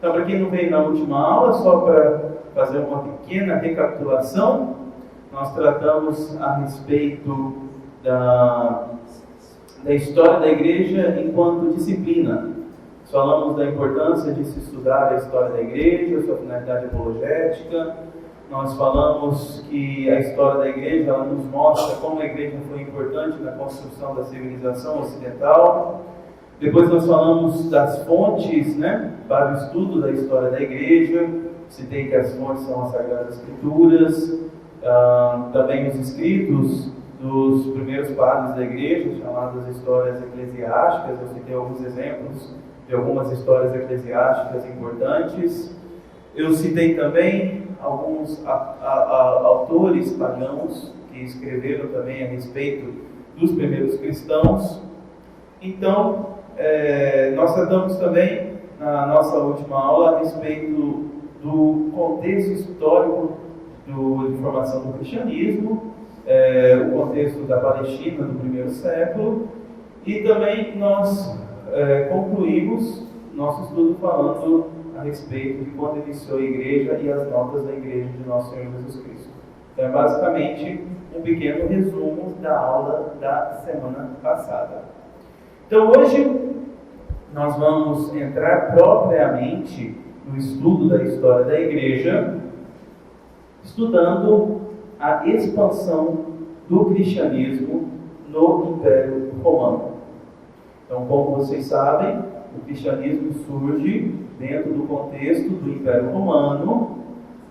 Então, para quem não veio na última aula, só para fazer uma pequena recapitulação, nós tratamos a respeito da história da igreja enquanto disciplina. Nós falamos da importância de se estudar a história da igreja, sua finalidade apologética. Nós falamos que a história da igreja ela nos mostra como a igreja foi importante na construção da civilização ocidental. Depois nós falamos das fontes, para o estudo da história da igreja. Citei que as fontes são as Sagradas Escrituras, também os escritos dos primeiros padres da igreja, chamadas histórias eclesiásticas. Eu citei alguns exemplos de algumas histórias eclesiásticas importantes. Eu citei também alguns autores pagãos que escreveram também a respeito dos primeiros cristãos. Então, nós tratamos também na nossa última aula a respeito do contexto histórico de formação do cristianismo, o contexto da Palestina do primeiro século, e também nós concluímos nosso estudo falando a respeito de quando iniciou a igreja e as notas da igreja de nosso Senhor Jesus Cristo. Então, é basicamente um pequeno resumo da aula da semana passada. Então, hoje nós vamos entrar propriamente no estudo da história da igreja, estudando a expansão do cristianismo no Império Romano. Então, como vocês sabem, o cristianismo surge dentro do contexto do Império Romano,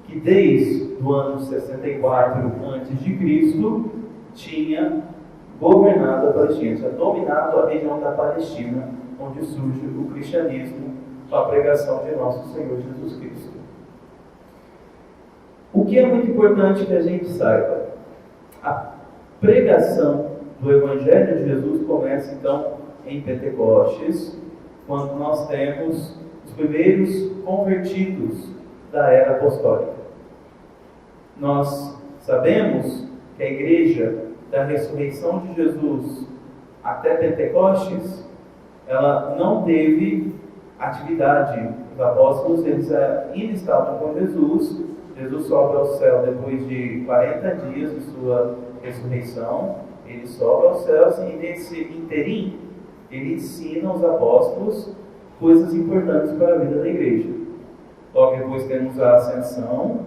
que desde o ano 64 a.C. tinha governado a Palestina, tinha dominado a região da Palestina, onde surge o cristianismo com a pregação de nosso Senhor Jesus Cristo. O que é muito importante que a gente saiba? A pregação do Evangelho de Jesus começa então em Pentecostes, quando nós temos os primeiros convertidos da era apostólica. Nós sabemos que a igreja da ressurreição de Jesus até Pentecostes, ela não teve atividade. Os apóstolos, eles ainda estavam com Jesus. Jesus sobe ao céu depois de 40 dias de sua ressurreição. Ele sobe aos céus e nesse interim, ele ensina aos apóstolos coisas importantes para a vida da igreja. Logo depois temos a ascensão,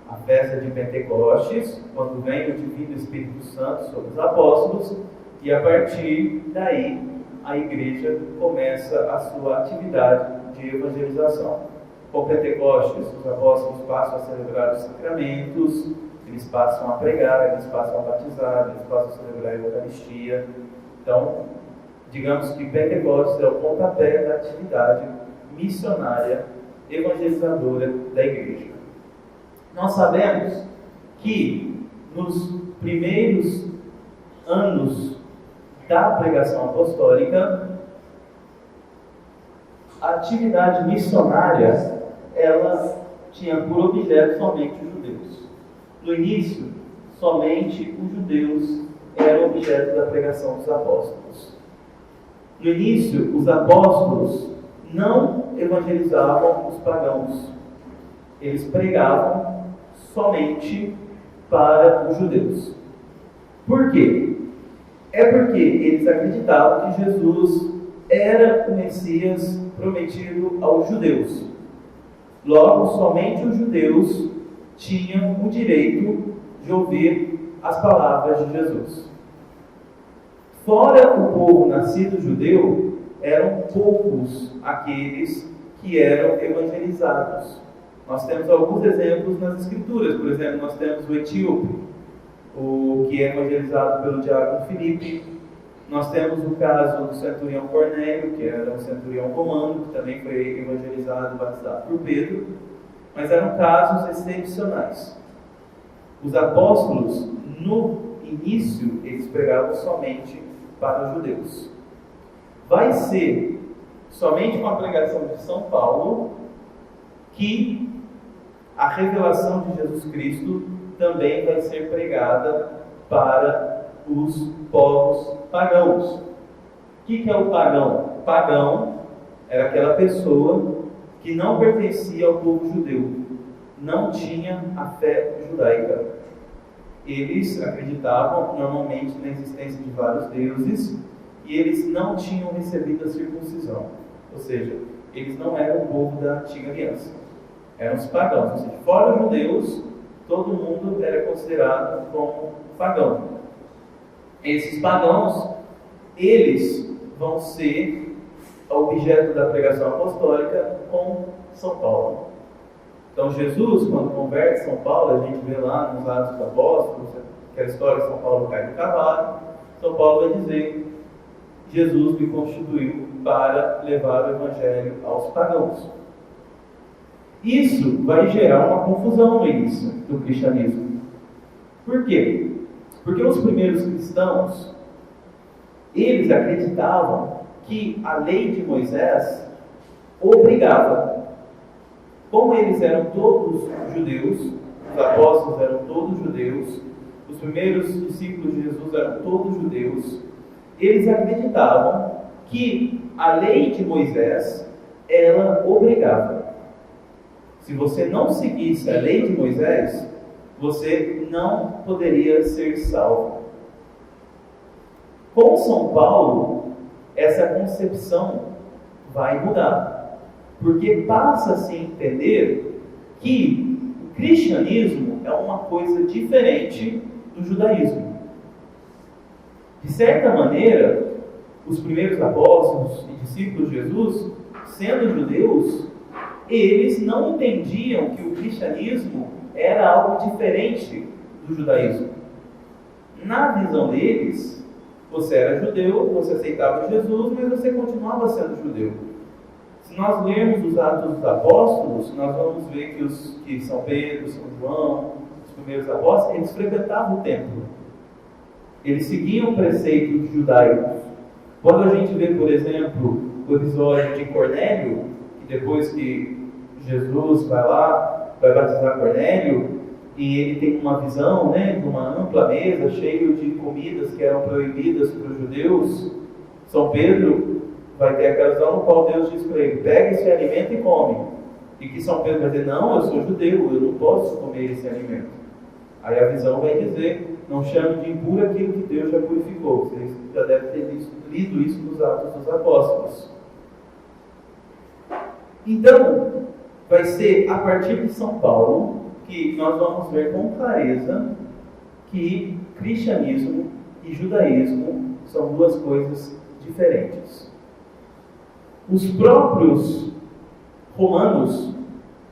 a festa de Pentecostes, quando vem o Divino Espírito Santo sobre os apóstolos, e a partir daí a igreja começa a sua atividade de evangelização. Com Pentecostes, os apóstolos passam a celebrar os sacramentos, eles passam a pregar, eles passam a batizar, eles passam a celebrar a Eucaristia. Então, digamos que Pentecostes é o pontapé da atividade missionária, evangelizadora da igreja. Nós sabemos que nos primeiros anos da pregação apostólica, a atividade missionária, ela tinha por objeto somente os judeus. No início, somente os judeus eram objeto da pregação dos apóstolos. No início, os apóstolos não evangelizavam os pagãos. Eles pregavam somente para os judeus. Por quê? É porque eles acreditavam que Jesus era o Messias prometido aos judeus. Logo, somente os judeus tinham o direito de ouvir as palavras de Jesus. Fora o povo nascido judeu, eram poucos aqueles que eram evangelizados. Nós temos alguns exemplos nas Escrituras. Por exemplo, nós temos o etíope, o que é evangelizado pelo diácono Filipe. Nós temos o caso do centurião Cornélio, que era um centurião romano, que também foi evangelizado e batizado por Pedro. Mas eram casos excepcionais. Os apóstolos, no início, eles pregavam somente para os judeus. Vai ser somente com a pregação de São Paulo que a revelação de Jesus Cristo também vai ser pregada para os povos pagãos. O que é o pagão? Pagão era aquela pessoa que não pertencia ao povo judeu, não tinha a fé judaica. Eles acreditavam normalmente na existência de vários deuses e eles não tinham recebido a circuncisão. Ou seja, eles não eram o povo da antiga aliança. Eram os pagãos. Ou seja, fora os judeus, todo mundo era considerado como pagão. Esses pagãos, eles vão ser objeto da pregação apostólica com São Paulo. Então Jesus, quando converte São Paulo, a gente vê lá nos Atos dos Apóstolos, aquela história de São Paulo cai do cavalo, São Paulo vai dizer: Jesus me constituiu para levar o Evangelho aos pagãos. Isso vai gerar uma confusão no início do cristianismo. Por quê? Porque os primeiros cristãos, eles acreditavam que a lei de Moisés obrigava. Como eles eram todos judeus, os apóstolos eram todos judeus, os primeiros discípulos de Jesus eram todos judeus, eles acreditavam que a lei de Moisés, ela obrigava. Se você não seguisse a lei de Moisés, você não poderia ser salvo. Com São Paulo, essa concepção vai mudar. Porque passa-se a entender que o cristianismo é uma coisa diferente do judaísmo. De certa maneira, os primeiros apóstolos e discípulos de Jesus, sendo judeus, eles não entendiam que o cristianismo era algo diferente do judaísmo. Na visão deles, você era judeu, você aceitava Jesus, mas você continuava sendo judeu. Se nós lermos os Atos dos Apóstolos, nós vamos ver que São Pedro, São João, os primeiros apóstolos, eles frequentavam o templo. Eles seguiam preceitos judaicos. Quando a gente vê, por exemplo, o episódio de Cornélio, que depois que Jesus vai lá, vai batizar Cornélio, e ele tem uma visão, de uma ampla mesa, cheia de comidas que eram proibidas para os judeus, São Pedro vai ter aquela visão no qual Deus diz para ele: pega esse alimento e come. E que São Pedro vai dizer: não, eu sou judeu, eu não posso comer esse alimento. Aí a visão vai dizer: não chame de impuro aquilo que Deus já purificou. Vocês já devem ter lido isso nos Atos dos Apóstolos. Então, vai ser a partir de São Paulo que nós vamos ver com clareza que cristianismo e judaísmo são duas coisas diferentes. Os próprios romanos,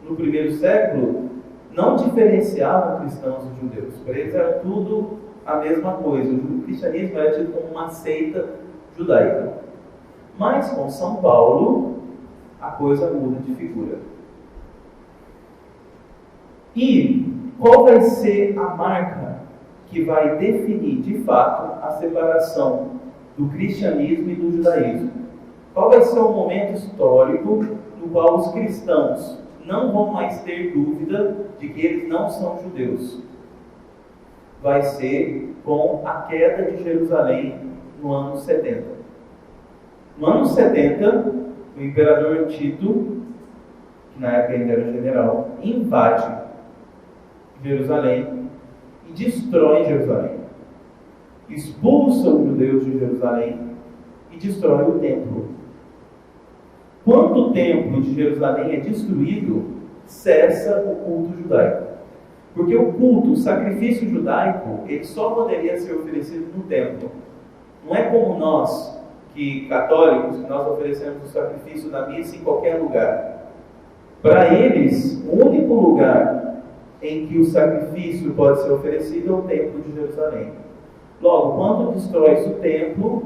no primeiro século, não diferenciavam cristãos e judeus. Para eles era tudo a mesma coisa. O cristianismo era tido como uma seita judaica. Mas com São Paulo, a coisa muda de figura. E qual vai ser a marca que vai definir, de fato, a separação do cristianismo e do judaísmo? Qual vai ser o momento histórico no qual os cristãos não vão mais ter dúvida de que eles não são judeus? Vai ser com a queda de Jerusalém no ano 70. No ano 70, o imperador Tito, que na época ainda era general, invade Jerusalém e destrói Jerusalém. Expulsa os judeus de Jerusalém e destrói o templo. Quando o templo de Jerusalém é destruído, cessa o culto judaico. Porque o culto, o sacrifício judaico, ele só poderia ser oferecido no templo. Não é como nós, que católicos, que nós oferecemos o sacrifício da missa em qualquer lugar. Para eles, o único lugar em que o sacrifício pode ser oferecido é o templo de Jerusalém. Logo, quando destrói-se o templo,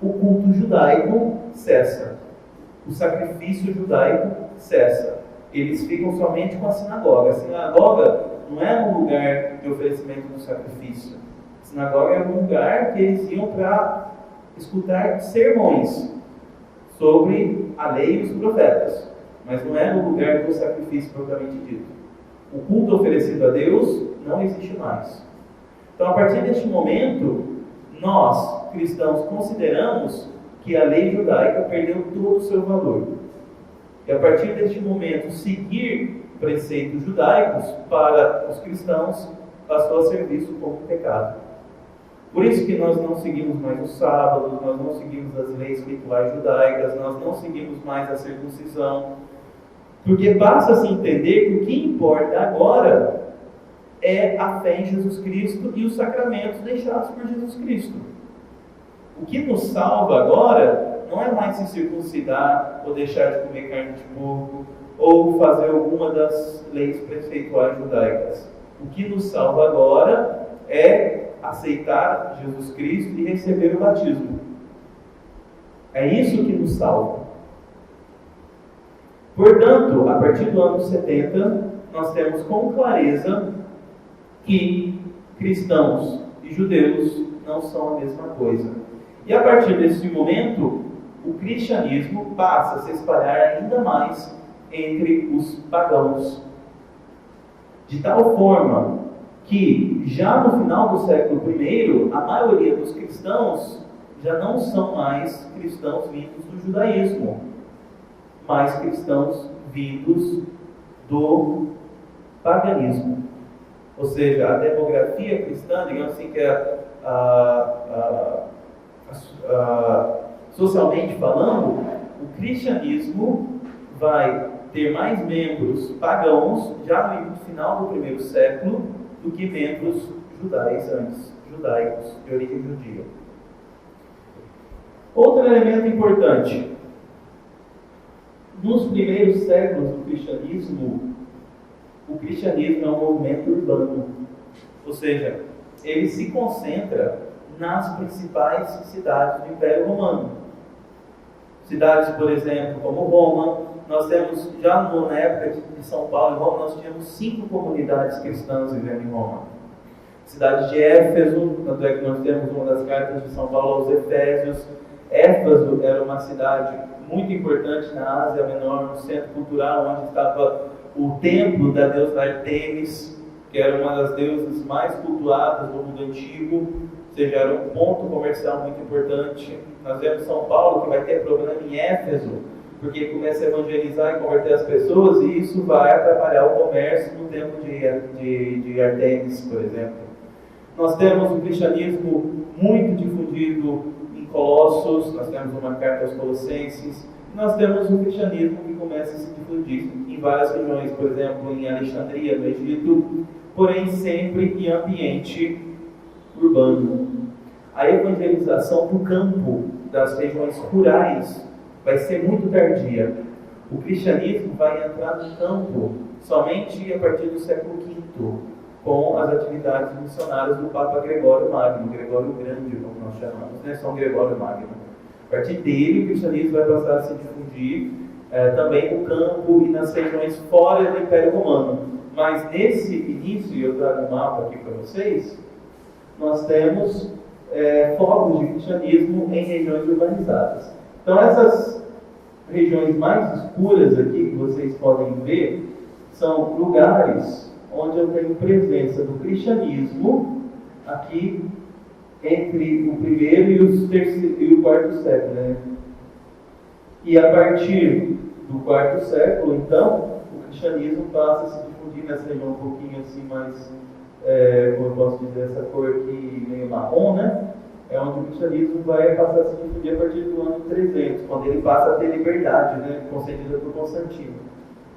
o culto judaico cessa. O sacrifício judaico cessa. Eles ficam somente com a sinagoga. A sinagoga não é um lugar de oferecimento do sacrifício. A sinagoga é um lugar que eles iam para escutar sermões sobre a lei e os profetas. Mas não é no lugar do sacrifício propriamente dito. O culto oferecido a Deus não existe mais. Então, a partir deste momento, nós, cristãos, consideramos que a lei judaica perdeu todo o seu valor. E a partir deste momento, seguir preceitos judaicos para os cristãos passou a ser visto como pecado. Por isso que nós não seguimos mais os sábados, nós não seguimos as leis rituais judaicas, nós não seguimos mais a circuncisão, porque passa a se entender que o que importa agora é a fé em Jesus Cristo e os sacramentos deixados por Jesus Cristo. O que nos salva agora não é mais se circuncidar ou deixar de comer carne de porco ou fazer alguma das leis preceituais judaicas. O que nos salva agora é aceitar Jesus Cristo e receber o batismo. É isso que nos salva. Portanto, a partir do ano 70, nós temos com clareza que cristãos e judeus não são a mesma coisa. E a partir desse momento, o cristianismo passa a se espalhar ainda mais entre os pagãos. De tal forma que, já no final do século I, a maioria dos cristãos já não são mais cristãos vindos do judaísmo, mas cristãos vindos do paganismo. Ou seja, a demografia cristã, digamos assim, que é socialmente falando, o cristianismo vai ter mais membros pagãos já no final do primeiro século do que membros judaicos, de origem judia. Outro elemento importante. Nos primeiros séculos do cristianismo, o cristianismo é um movimento urbano. Ou seja, ele se concentra nas principais cidades do Império Romano. Cidades, por exemplo, como Roma. Nós temos, já na época de São Paulo e Roma, nós tínhamos 5 comunidades cristãs vivendo em Roma. Cidade de Éfeso, tanto é que nós temos uma das cartas de São Paulo aos Efésios. Éfeso era uma cidade muito importante na Ásia Menor, no centro cultural, onde estava o templo da deusa Artemis, que era uma das deusas mais cultuadas do mundo antigo, ou seja, era um ponto comercial muito importante. Nós vemos São Paulo que vai ter problema em Éfeso, porque começa a evangelizar e converter as pessoas, e isso vai atrapalhar o comércio no templo de Artemis, por exemplo. Nós temos o cristianismo muito difundido em Colossos, nós temos uma carta aos Colossenses, e nós temos o cristianismo que começa a se difundir em várias regiões, por exemplo, em Alexandria, no Egito, porém sempre em ambiente urbano. A evangelização do campo, das regiões rurais, vai ser muito tardia. O cristianismo vai entrar no campo somente a partir do século V, com as atividades missionárias do Papa Gregório Magno, Gregório Grande, como nós chamamos, né? São Gregório Magno. A partir dele, o cristianismo vai passar a se difundir também no campo e nas regiões fora do Império Romano. Mas nesse início, eu trago um mapa aqui para vocês, nós temos focos de cristianismo em regiões urbanizadas. Então, essas regiões mais escuras aqui que vocês podem ver são lugares onde eu tenho presença do cristianismo aqui entre o primeiro e o quarto século, né? E a partir do quarto século, então, o cristianismo passa a se difundir nessa região um pouquinho assim mais, como eu posso dizer, essa cor aqui meio marrom, né? É onde o cristianismo vai passar a se difundir a partir do ano 300, quando ele passa a ter liberdade, né, concedida por Constantino.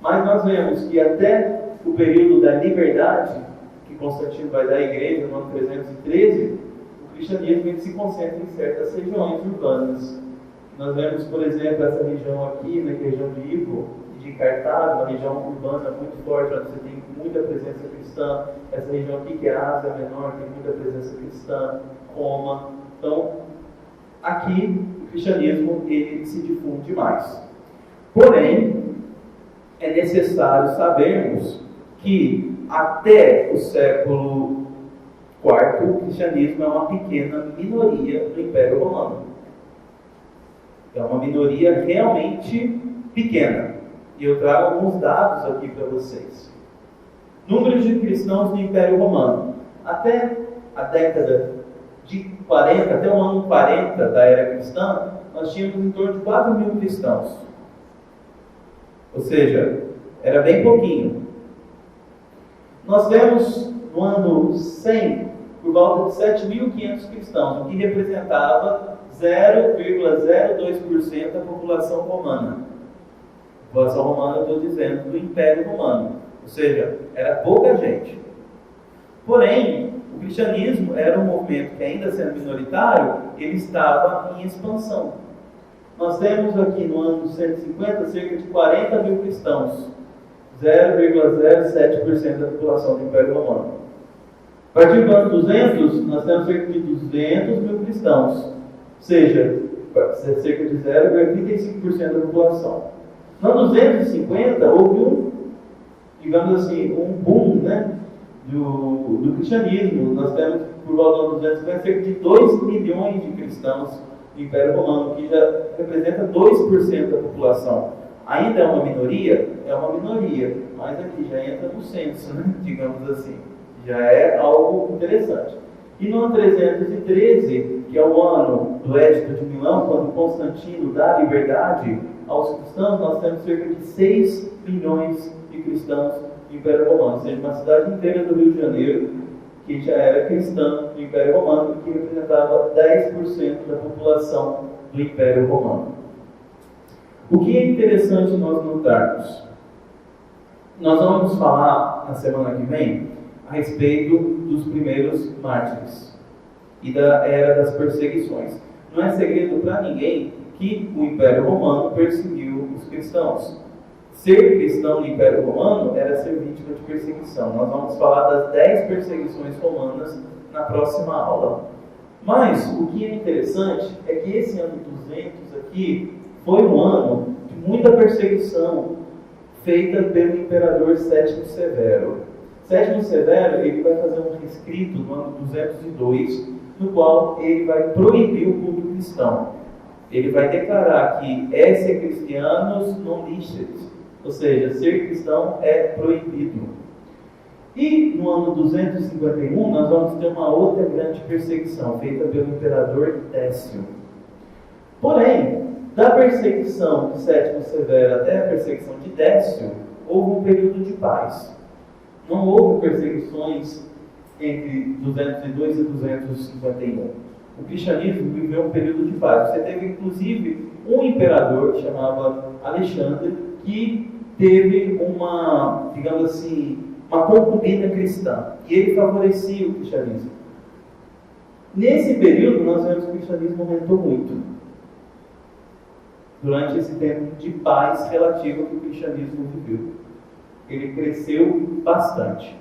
Mas nós vemos que até o período da liberdade, que Constantino vai dar à igreja no ano 313, o cristianismo ele se concentra em certas regiões urbanas. Nós vemos, por exemplo, essa região aqui, na região de Hippo e de Cartago, uma região urbana muito forte, onde você tem muita presença cristã. Essa região aqui, que é a Ásia Menor, tem muita presença cristã. Roma. Então, aqui o cristianismo ele se difunde mais. Porém, é necessário sabermos que até o século IV o cristianismo é uma pequena minoria do Império Romano. É uma minoria realmente pequena. E eu trago alguns dados aqui para vocês. Número de cristãos no Império Romano. Até a década de 40, até o ano 40 da era cristã, nós tínhamos em torno de 4.000 cristãos. Ou seja, era bem pouquinho. Nós vemos no ano 100, por volta de 7.500 cristãos, o que representava 0,02% da população romana. A população romana, eu estou dizendo, do Império Romano. Ou seja, era pouca gente. Porém, o cristianismo era um movimento que, ainda sendo minoritário, ele estava em expansão. Nós temos aqui no ano 150 cerca de 40 mil cristãos, 0,07% da população do Império Romano. A partir do ano 200, nós temos cerca de 200 mil cristãos, ou seja, cerca de 0,35% da população. No ano 250, houve digamos assim, um boom, né, do cristianismo. Nós temos, por volta do ano 250, cerca de 2 milhões de cristãos no Império Romano, que já representa 2% da população. Ainda é uma minoria? É uma minoria, mas aqui já entra no censo, né, digamos assim. Já é algo interessante. E no ano 313, que é o ano do Edito de Milão, quando Constantino dá liberdade aos cristãos, nós temos cerca de 6 milhões de cristãos no Império Romano. Ou seja, uma cidade inteira do Rio de Janeiro que já era cristã no Império Romano, que representava 10% da população do Império Romano. O que é interessante nós notarmos? Nós vamos falar na semana que vem a respeito dos primeiros mártires e da era das perseguições. Não é segredo para ninguém que o Império Romano perseguiu os cristãos. Ser cristão no Império Romano era ser vítima de perseguição. Nós vamos falar das 10 perseguições romanas na próxima aula. Mas o que é interessante é que esse ano 200 aqui foi um ano de muita perseguição feita pelo imperador Sétimo Severo. Sétimo Severo, ele vai fazer um rescrito no ano 202, no qual ele vai proibir o culto cristão. Ele vai declarar que esse cristianos non licet, ou seja, ser cristão é proibido. E no ano 251, nós vamos ter uma outra grande perseguição, feita pelo imperador Décio. Porém, da perseguição de Sétimo Severo até a perseguição de Décio, houve um período de paz. Não houve perseguições entre 202 e 251. O cristianismo viveu um período de paz. Você teve, inclusive, um imperador que chamava Alexandre, que teve uma, digamos assim, uma concubina cristã. E ele favorecia o cristianismo. Nesse período, nós vemos que o cristianismo aumentou muito. Durante esse tempo de paz relativa que o cristianismo viveu. Ele cresceu bastante.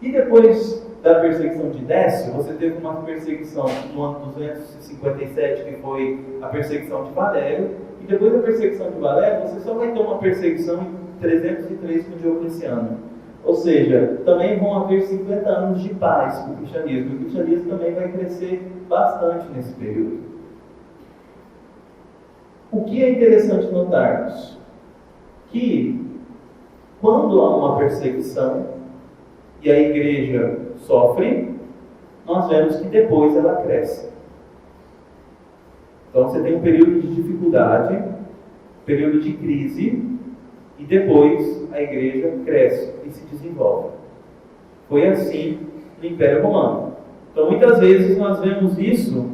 E depois da perseguição de Décio, você teve uma perseguição no ano 257, que foi a perseguição de Valério, e depois da perseguição de Valério, você só vai ter uma perseguição em 303 com Diocleciano. Ou seja, também vão haver 50 anos de paz para o cristianismo. O cristianismo também vai crescer bastante nesse período. O que é interessante notarmos? Que quando há uma perseguição e a igreja sofre, nós vemos que depois ela cresce. Então você tem um período de dificuldade, período de crise, e depois a igreja cresce e se desenvolve. Foi assim no Império Romano. Então muitas vezes nós vemos isso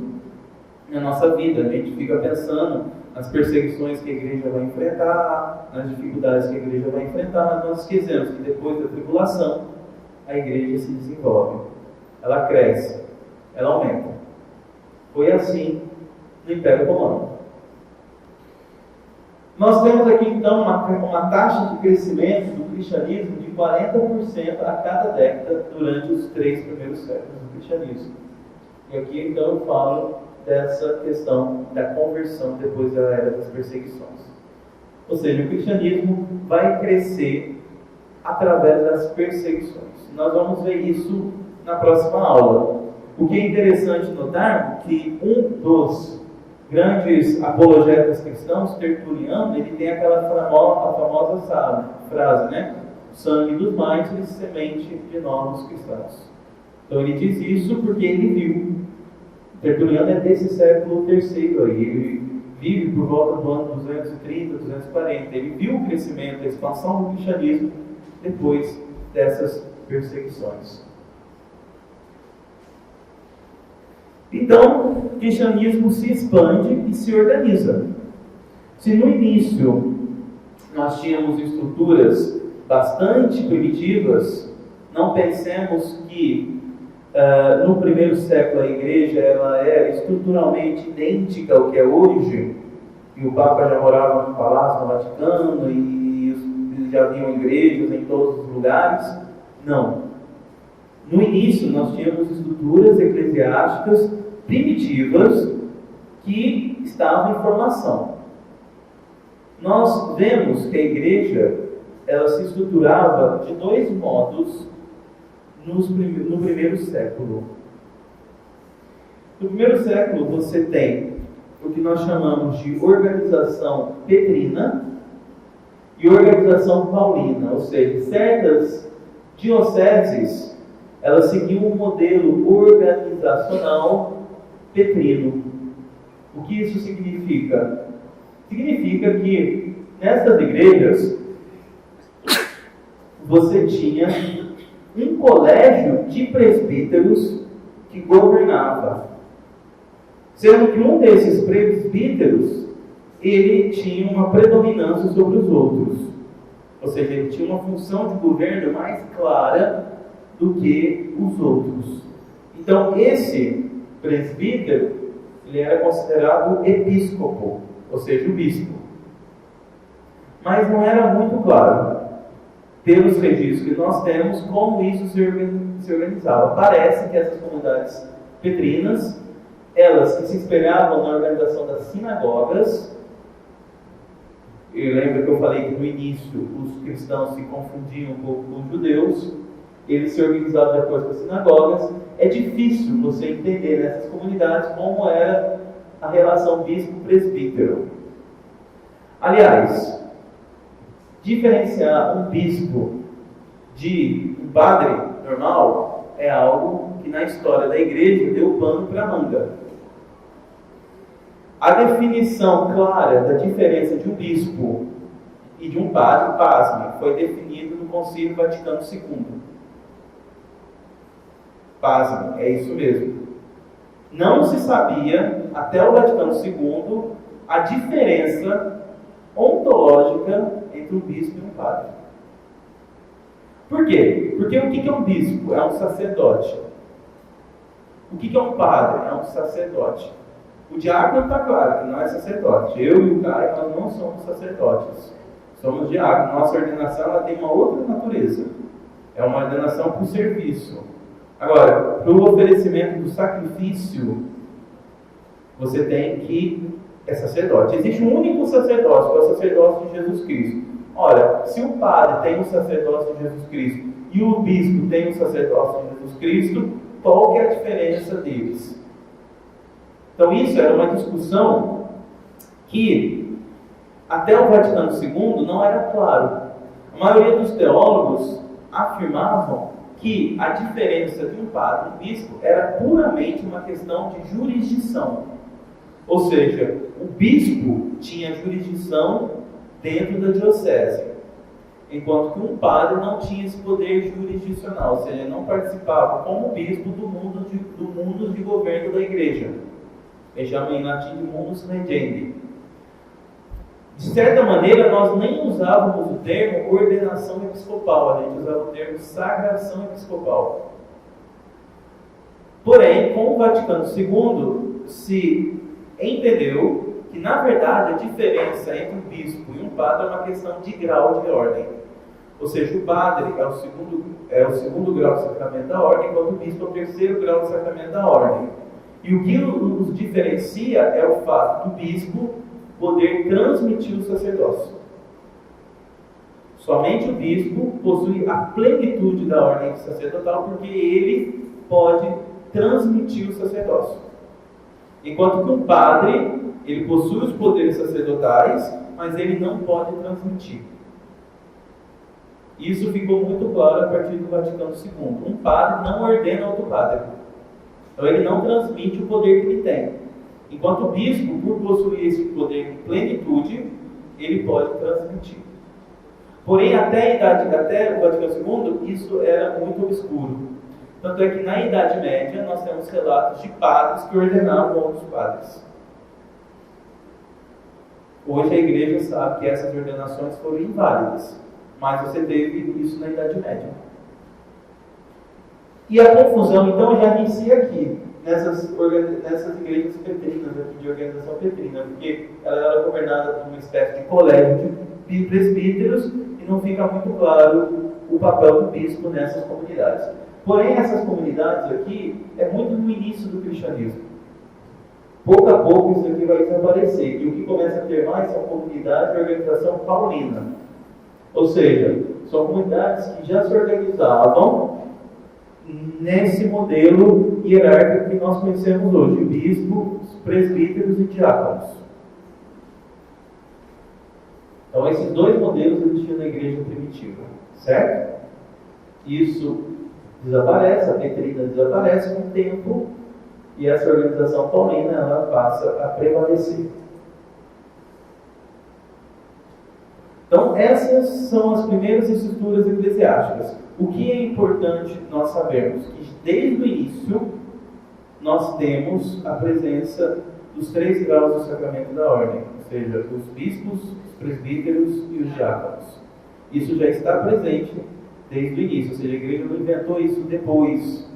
na nossa vida. A gente fica pensando nas perseguições que a igreja vai enfrentar, nas dificuldades que a igreja vai enfrentar, mas nós esquecemos que depois da tribulação, a igreja se desenvolve, ela cresce, ela aumenta. Foi assim no Império Romano. Nós temos aqui então uma taxa de crescimento do cristianismo de 40% a cada década durante os 3 primeiros séculos do cristianismo. E aqui então eu falo dessa questão da conversão depois da era das perseguições. Ou seja, o cristianismo vai crescer através das perseguições. Nós vamos ver isso na próxima aula. O que é interessante notar que um dos grandes apologetas cristãos, Tertuliano, ele tem aquela famosa frase, né? Sangue dos mártires, semente de novos cristãos. Então ele diz isso porque ele viu. Tertuliano é desse século III aí. Ele vive por volta do ano 230, 240. Ele viu o crescimento, a expansão do cristianismo depois dessas perseguições. Então, o cristianismo se expande e se organiza. Se no início nós tínhamos estruturas bastante primitivas, não pensemos que no primeiro século a igreja ela era estruturalmente idêntica ao que é hoje, e o Papa já morava no Palácio do Vaticano e já haviam igrejas em todos os lugares. Não. No início nós tínhamos estruturas eclesiásticas primitivas que estavam em formação. Nós vemos que a igreja ela se estruturava de dois modos no primeiro século. No primeiro século você tem o que nós chamamos de organização petrina e organização paulina, ou seja, certas dioceses elas seguiam um modelo organizacional petrino. O que isso significa? Significa que nessas igrejas você tinha um colégio de presbíteros que governava, sendo que um desses presbíteros ele tinha uma predominância sobre os outros, ou seja, ele tinha uma função de governo mais clara do que os outros. Então esse presbítero ele era considerado episcopo, ou seja, o bispo. Mas não era muito claro, pelos registros que nós temos, como isso se organizava. Parece que essas comunidades petrinas, elas se espelhavam na organização das sinagogas. Eu lembro que eu falei que no início os cristãos se confundiam um pouco com os judeus, eles se organizavam de acordo com as sinagogas. É difícil você entender nessas comunidades como era a relação bispo-presbítero. Aliás, diferenciar um bispo de um padre normal é algo que na história da igreja deu pano para manga. A definição clara da diferença de um bispo e de um padre, pasme, foi definido no Concílio Vaticano II. Pasme, é isso mesmo. Não se sabia, até o Vaticano II, a diferença ontológica entre um bispo e um padre. Por quê? Porque o que é um bispo? É um sacerdote. O que é um padre? É um sacerdote. O diácono está claro que não é sacerdote. Eu e o Caio, nós não somos sacerdotes. Somos diáconos. Nossa ordenação ela tem uma outra natureza. É uma ordenação para o serviço. Agora, para o oferecimento do sacrifício, você tem que é sacerdote. Existe um único sacerdócio, que é o sacerdócio de Jesus Cristo. Ora, se o padre tem o sacerdócio de Jesus Cristo e o bispo tem o sacerdócio de Jesus Cristo, qual que é a diferença deles? Então isso era uma discussão que até o Vaticano II não era claro. A maioria dos teólogos afirmavam que a diferença de um padre e um bispo era puramente uma questão de jurisdição. Ou seja, o bispo tinha jurisdição dentro da diocese, enquanto que um padre não tinha esse poder jurisdicional, ou seja, não participava como bispo do mundo de governo da igreja. Ele chama em latim de mundus regendi. De certa maneira, nós nem usávamos o termo ordenação episcopal, a gente usava o termo sagração episcopal. Porém, com o Vaticano II, se entendeu que, na verdade, a diferença entre um bispo e um padre é uma questão de grau de ordem. Ou seja, o padre é o segundo grau do sacramento da ordem, enquanto o bispo é o terceiro grau do sacramento da ordem. E o que os diferencia é o fato do bispo poder transmitir o sacerdócio. Somente o bispo possui a plenitude da ordem sacerdotal, porque ele pode transmitir o sacerdócio. Enquanto que um padre, ele possui os poderes sacerdotais, mas ele não pode transmitir. Isso ficou muito claro a partir do Vaticano II. Um padre não ordena outro padre. Então ele não transmite o poder que ele tem. Enquanto o bispo, por possuir esse poder em plenitude, ele pode transmitir. Porém, até o Vaticano II, isso era muito obscuro. Tanto é que na Idade Média nós temos relatos de padres que ordenavam outros padres. Hoje a igreja sabe que essas ordenações foram inválidas, mas você teve isso na Idade Média. E a confusão, então, já inicia aqui, nessas igrejas petrinas, aqui de organização petrina, porque ela era governada por uma espécie de colégio de presbíteros e não fica muito claro o papel do bispo nessas comunidades. Porém, essas comunidades aqui é muito no início do cristianismo. Pouco a pouco isso aqui vai desaparecer, e o que começa a ter mais são comunidades de organização paulina. Ou seja, são comunidades que já se organizavam nesse modelo hierárquico que nós conhecemos hoje: bispos, presbíteros e diáconos. Então, esses dois modelos existiam na igreja primitiva, certo? Isso desaparece, a petrina desaparece com o tempo, e essa organização paulina ela passa a prevalecer. Então, essas são as primeiras estruturas eclesiásticas. O que é importante nós sabermos? Que desde o início nós temos a presença dos 3 graus do sacramento da ordem, ou seja, os bispos, os presbíteros e os diáconos. Isso já está presente desde o início, ou seja, a igreja não inventou isso depois,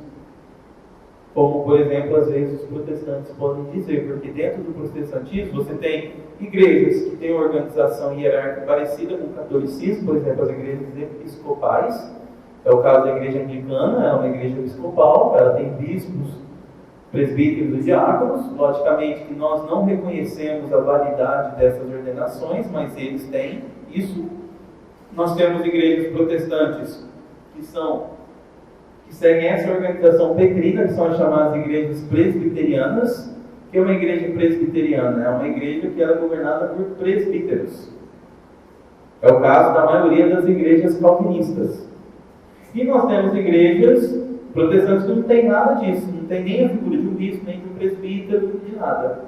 como, por exemplo, às vezes os protestantes podem dizer, porque dentro do protestantismo você tem igrejas que têm uma organização hierárquica parecida com o catolicismo, por exemplo, as igrejas episcopais. É o caso da igreja anglicana, é uma igreja episcopal, ela tem bispos, presbíteros e diáconos. Logicamente que nós não reconhecemos a validade dessas ordenações, mas eles têm isso. Nós temos igrejas protestantes que seguem essa organização petrina, que são as chamadas igrejas presbiterianas. Que é uma igreja presbiteriana? É uma igreja que era governada por presbíteros. É o caso da maioria das igrejas calvinistas. E nós temos igrejas protestantes que não tem nada disso, não tem nem a figura de um bispo, nem de um presbítero, de nada.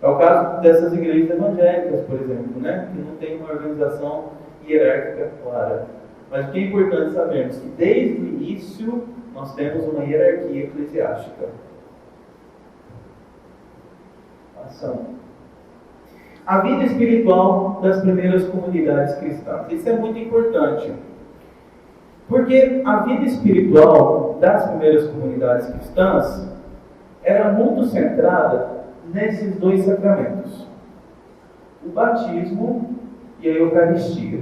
É o caso dessas igrejas evangélicas, por exemplo, né? Que não tem uma organização hierárquica clara. Mas o que é importante sabermos que desde o início nós temos uma hierarquia eclesiástica. Ação. A vida espiritual das primeiras comunidades cristãs. Isso é muito importante. Porque a vida espiritual das primeiras comunidades cristãs era muito centrada nesses 2 sacramentos: o batismo e a Eucaristia.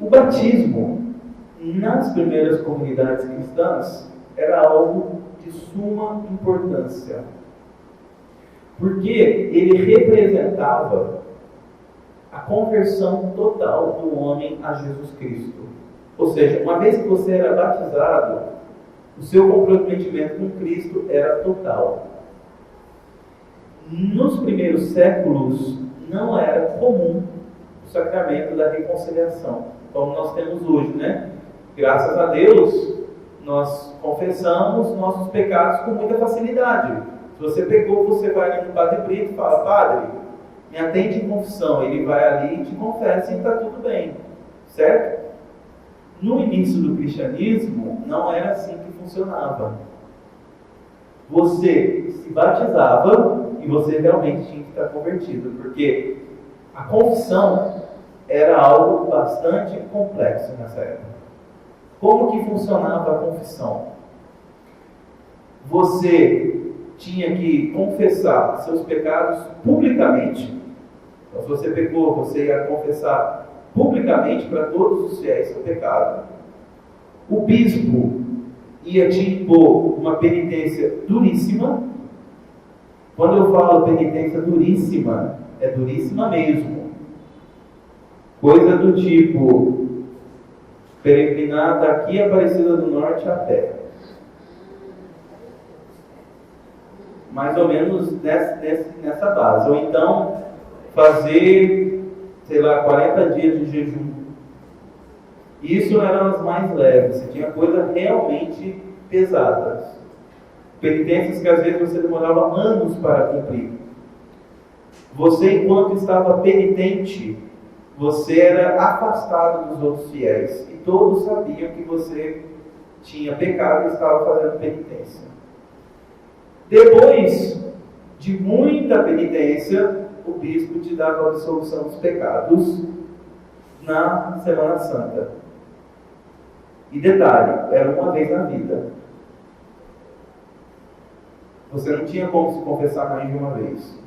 O batismo, nas primeiras comunidades cristãs, era algo de suma importância, porque ele representava a conversão total do homem a Jesus Cristo. Ou seja, uma vez que você era batizado, o seu comprometimento com Cristo era total. Nos primeiros séculos, não era comum o sacramento da reconciliação, como nós temos hoje, né? Graças a Deus, nós confessamos nossos pecados com muita facilidade. Se você pecou, você vai ali no Padre Brito e fala: Padre, me atende em confissão. Ele vai ali e te confessa e está tudo bem, certo? No início do cristianismo, não era assim que funcionava. Você se batizava e você realmente tinha que estar convertido, porque a confissão era algo bastante complexo nessa época. Como que funcionava a confissão? Você tinha que confessar seus pecados publicamente. Então, se você pecou, você ia confessar publicamente para todos os fiéis seu pecado. O bispo ia te impor uma penitência duríssima. Quando eu falo penitência duríssima, é duríssima mesmo. Coisa do tipo: peregrinar daqui a Aparecida do Norte a pé. Mais ou menos nessa base. Ou então, fazer, 40 dias de jejum. Isso eram as mais leves. Você tinha coisas realmente pesadas. Penitências que às vezes você demorava anos para cumprir. Você, enquanto estava penitente, você era afastado dos outros fiéis. E todos sabiam que você tinha pecado e estava fazendo penitência. Depois de muita penitência, o bispo te dava a absolvição dos pecados na Semana Santa. E detalhe, era uma vez na vida. Você não tinha como se confessar mais de uma vez.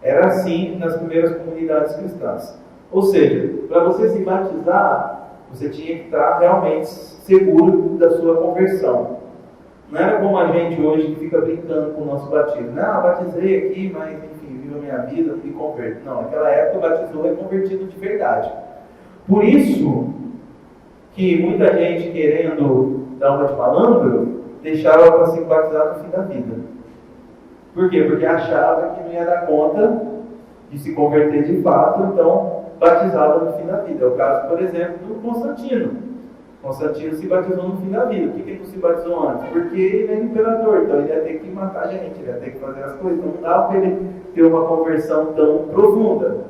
Era assim nas primeiras comunidades cristãs. Ou seja, para você se batizar, você tinha que estar realmente seguro da sua conversão. Não era como a gente hoje que fica brincando com o nosso batismo. Não, batizei aqui, mas enfim, vivo a minha vida, me converto. Não, naquela época o batizou é convertido de verdade. Por isso que muita gente, querendo dar uma de malandro, deixava para se batizar no fim da vida. Por quê? Porque achava que não ia dar conta de se converter de fato, então batizava no fim da vida. É o caso, por exemplo, do Constantino. Constantino se batizou no fim da vida. Por que ele não se batizou antes? Porque ele era imperador, então ele ia ter que matar a gente, ele ia ter que fazer as coisas. Então não dava para ele ter uma conversão tão profunda.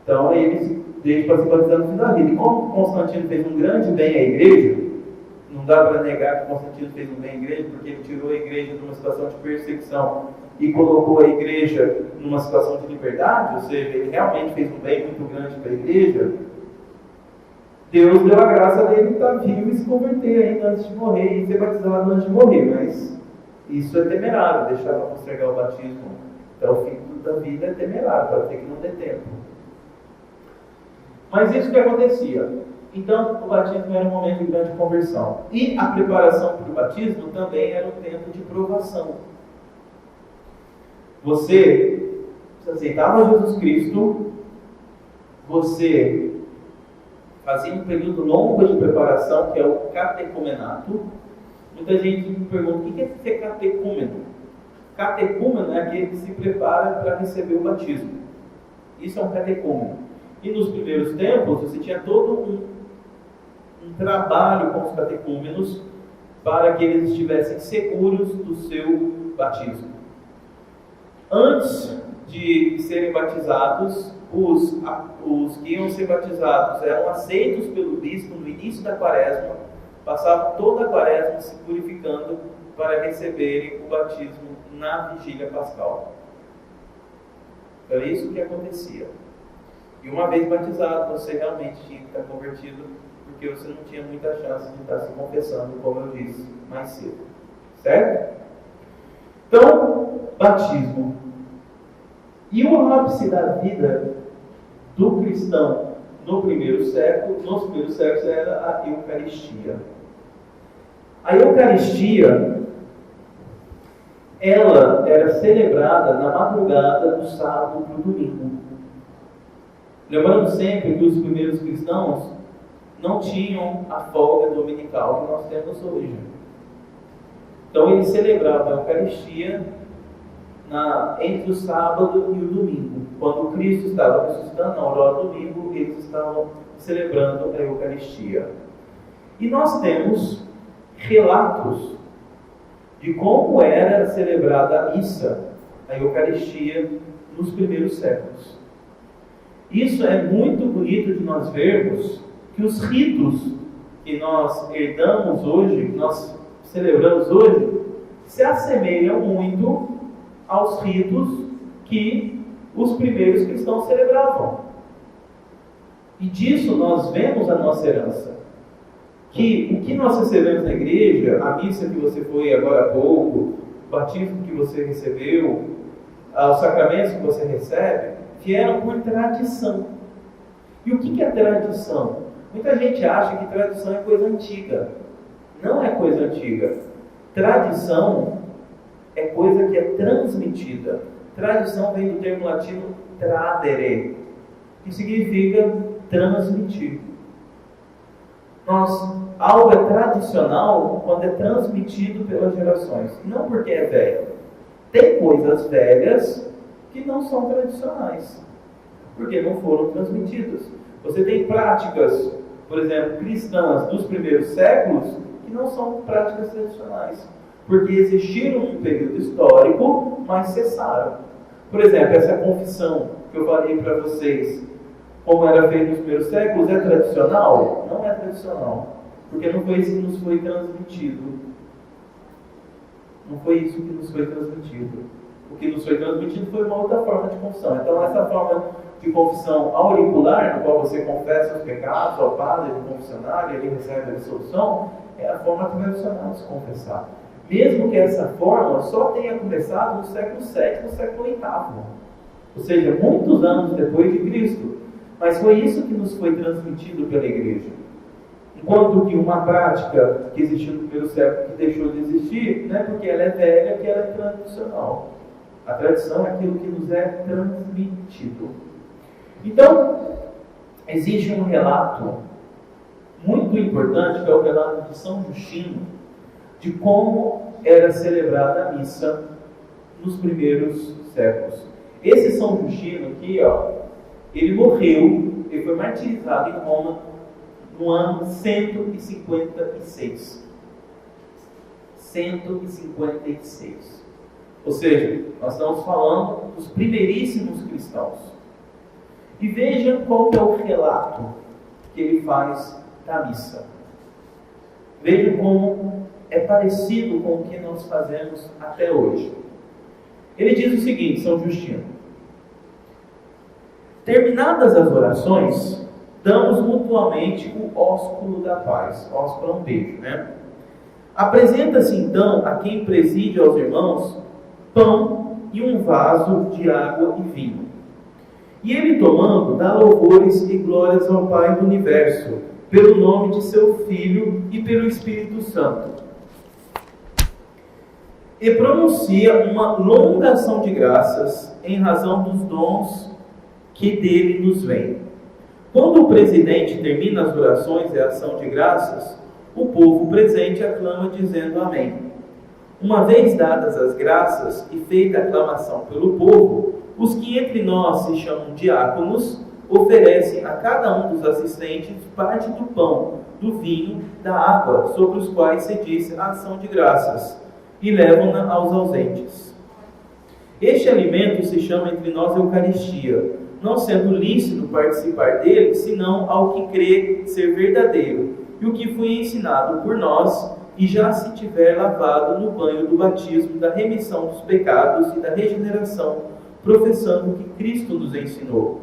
Então ele deixa para se batizar no fim da vida. E como Constantino fez um grande bem à igreja, não dá para negar que Constantino fez um bem à igreja, porque ele tirou a igreja de uma situação de perseguição e colocou a igreja numa situação de liberdade, ou seja, ele realmente fez um bem muito grande para a igreja. Deus deu a graça dele estar vivo e se converter ainda antes de morrer e ser batizado antes de morrer, mas isso é temerário, deixar para postergar o batismo até o fim da vida é temerário, para ter que não dê tempo. Mas isso que acontecia. Então, o batismo era um momento de grande conversão. E a preparação para o batismo também era um tempo de provação. Você aceitava Jesus Cristo, você fazia um período longo de preparação, que é o catecumenato. Muita gente me pergunta, o que é ser catecúmeno? Catecúmeno é aquele que se prepara para receber o batismo. Isso é um catecúmeno. E nos primeiros tempos, você tinha todo um trabalho com os catecúmenos para que eles estivessem seguros do seu batismo. Antes de serem batizados, os que iam ser batizados eram aceitos pelo bispo no início da quaresma, passavam toda a quaresma se purificando para receberem o batismo na vigília pascal. Era isso que acontecia. E uma vez batizado, você realmente tinha que estar convertido, porque você não tinha muita chance de estar se confessando, como eu disse mais cedo. Certo? Então, batismo. E o ápice da vida do cristão nos primeiros séculos era a Eucaristia. A Eucaristia, ela era celebrada na madrugada do sábado para o domingo. Lembrando sempre que os primeiros cristãos não tinham a folga dominical que nós temos hoje. Então eles celebravam a Eucaristia entre o sábado e o domingo. Quando Cristo estava ressuscitando, na aurora do domingo, eles estavam celebrando a Eucaristia. E nós temos relatos de como era celebrada a missa, a Eucaristia, nos primeiros séculos. Isso é muito bonito de nós vermos que os ritos que nós herdamos hoje, que nós celebramos hoje, se assemelham muito aos ritos que os primeiros cristãos celebravam. E disso nós vemos a nossa herança. Que o que nós recebemos na igreja, a missa que você foi agora há pouco, o batismo que você recebeu, os sacramentos que você recebe, vieram por tradição. E o que é tradição? Muita gente acha que tradição é coisa antiga. Não é coisa antiga. Tradição é coisa que é transmitida. Tradição vem do termo latino tradere, que significa transmitir. Algo é tradicional quando é transmitido pelas gerações, não porque é velho. Tem coisas velhas que não são tradicionais, porque não foram transmitidas. Você tem práticas, por exemplo, cristãs dos primeiros séculos, que não são práticas tradicionais, porque existiram um período histórico, mas cessaram. Por exemplo, essa confissão que eu falei para vocês, como era feita nos primeiros séculos, é tradicional? Não é tradicional, porque não foi isso que nos foi transmitido. Não foi isso que nos foi transmitido. O que nos foi transmitido foi uma outra forma de confissão. Então, essa forma de confissão auricular, no qual você confessa os pecados ao padre do confessionário e ele recebe a absolução, é a forma tradicional de se confessar. Mesmo que essa forma só tenha começado no século VII, no século VIII. Ou seja, muitos anos depois de Cristo. Mas foi isso que nos foi transmitido pela Igreja. Enquanto que uma prática que existiu no primeiro século, que deixou de existir, não é porque ela é velha, que ela é tradicional. A tradição é aquilo que nos é transmitido. Então, existe um relato muito importante, que é o relato de São Justino, de como era celebrada a missa nos primeiros séculos. Esse São Justino aqui, ele morreu, ele foi martirizado em Roma no ano 156. 156. Ou seja, nós estamos falando dos primeiríssimos cristãos. E vejam qual é o relato que ele faz da missa. Vejam como é parecido com o que nós fazemos até hoje. Ele diz o seguinte, São Justino: terminadas as orações, damos mutuamente o ósculo da paz. Ósculo é um beijo, né? Apresenta-se então a quem preside aos irmãos pão e um vaso de água e vinho. E ele, tomando, dá louvores e glórias ao Pai do Universo, pelo nome de seu Filho e pelo Espírito Santo. E pronuncia uma longa ação de graças em razão dos dons que dele nos vêm. Quando o presidente termina as orações e a ação de graças, o povo presente aclama dizendo amém. Uma vez dadas as graças e feita a aclamação pelo povo, os que entre nós se chamam diáconos oferecem a cada um dos assistentes parte do pão, do vinho, da água, sobre os quais se diz a ação de graças, e levam-na aos ausentes. Este alimento se chama entre nós Eucaristia, não sendo lícito participar dele, senão ao que crê ser verdadeiro, e o que foi ensinado por nós, e já se tiver lavado no banho do batismo, da remissão dos pecados e da regeneração, professando o que Cristo nos ensinou.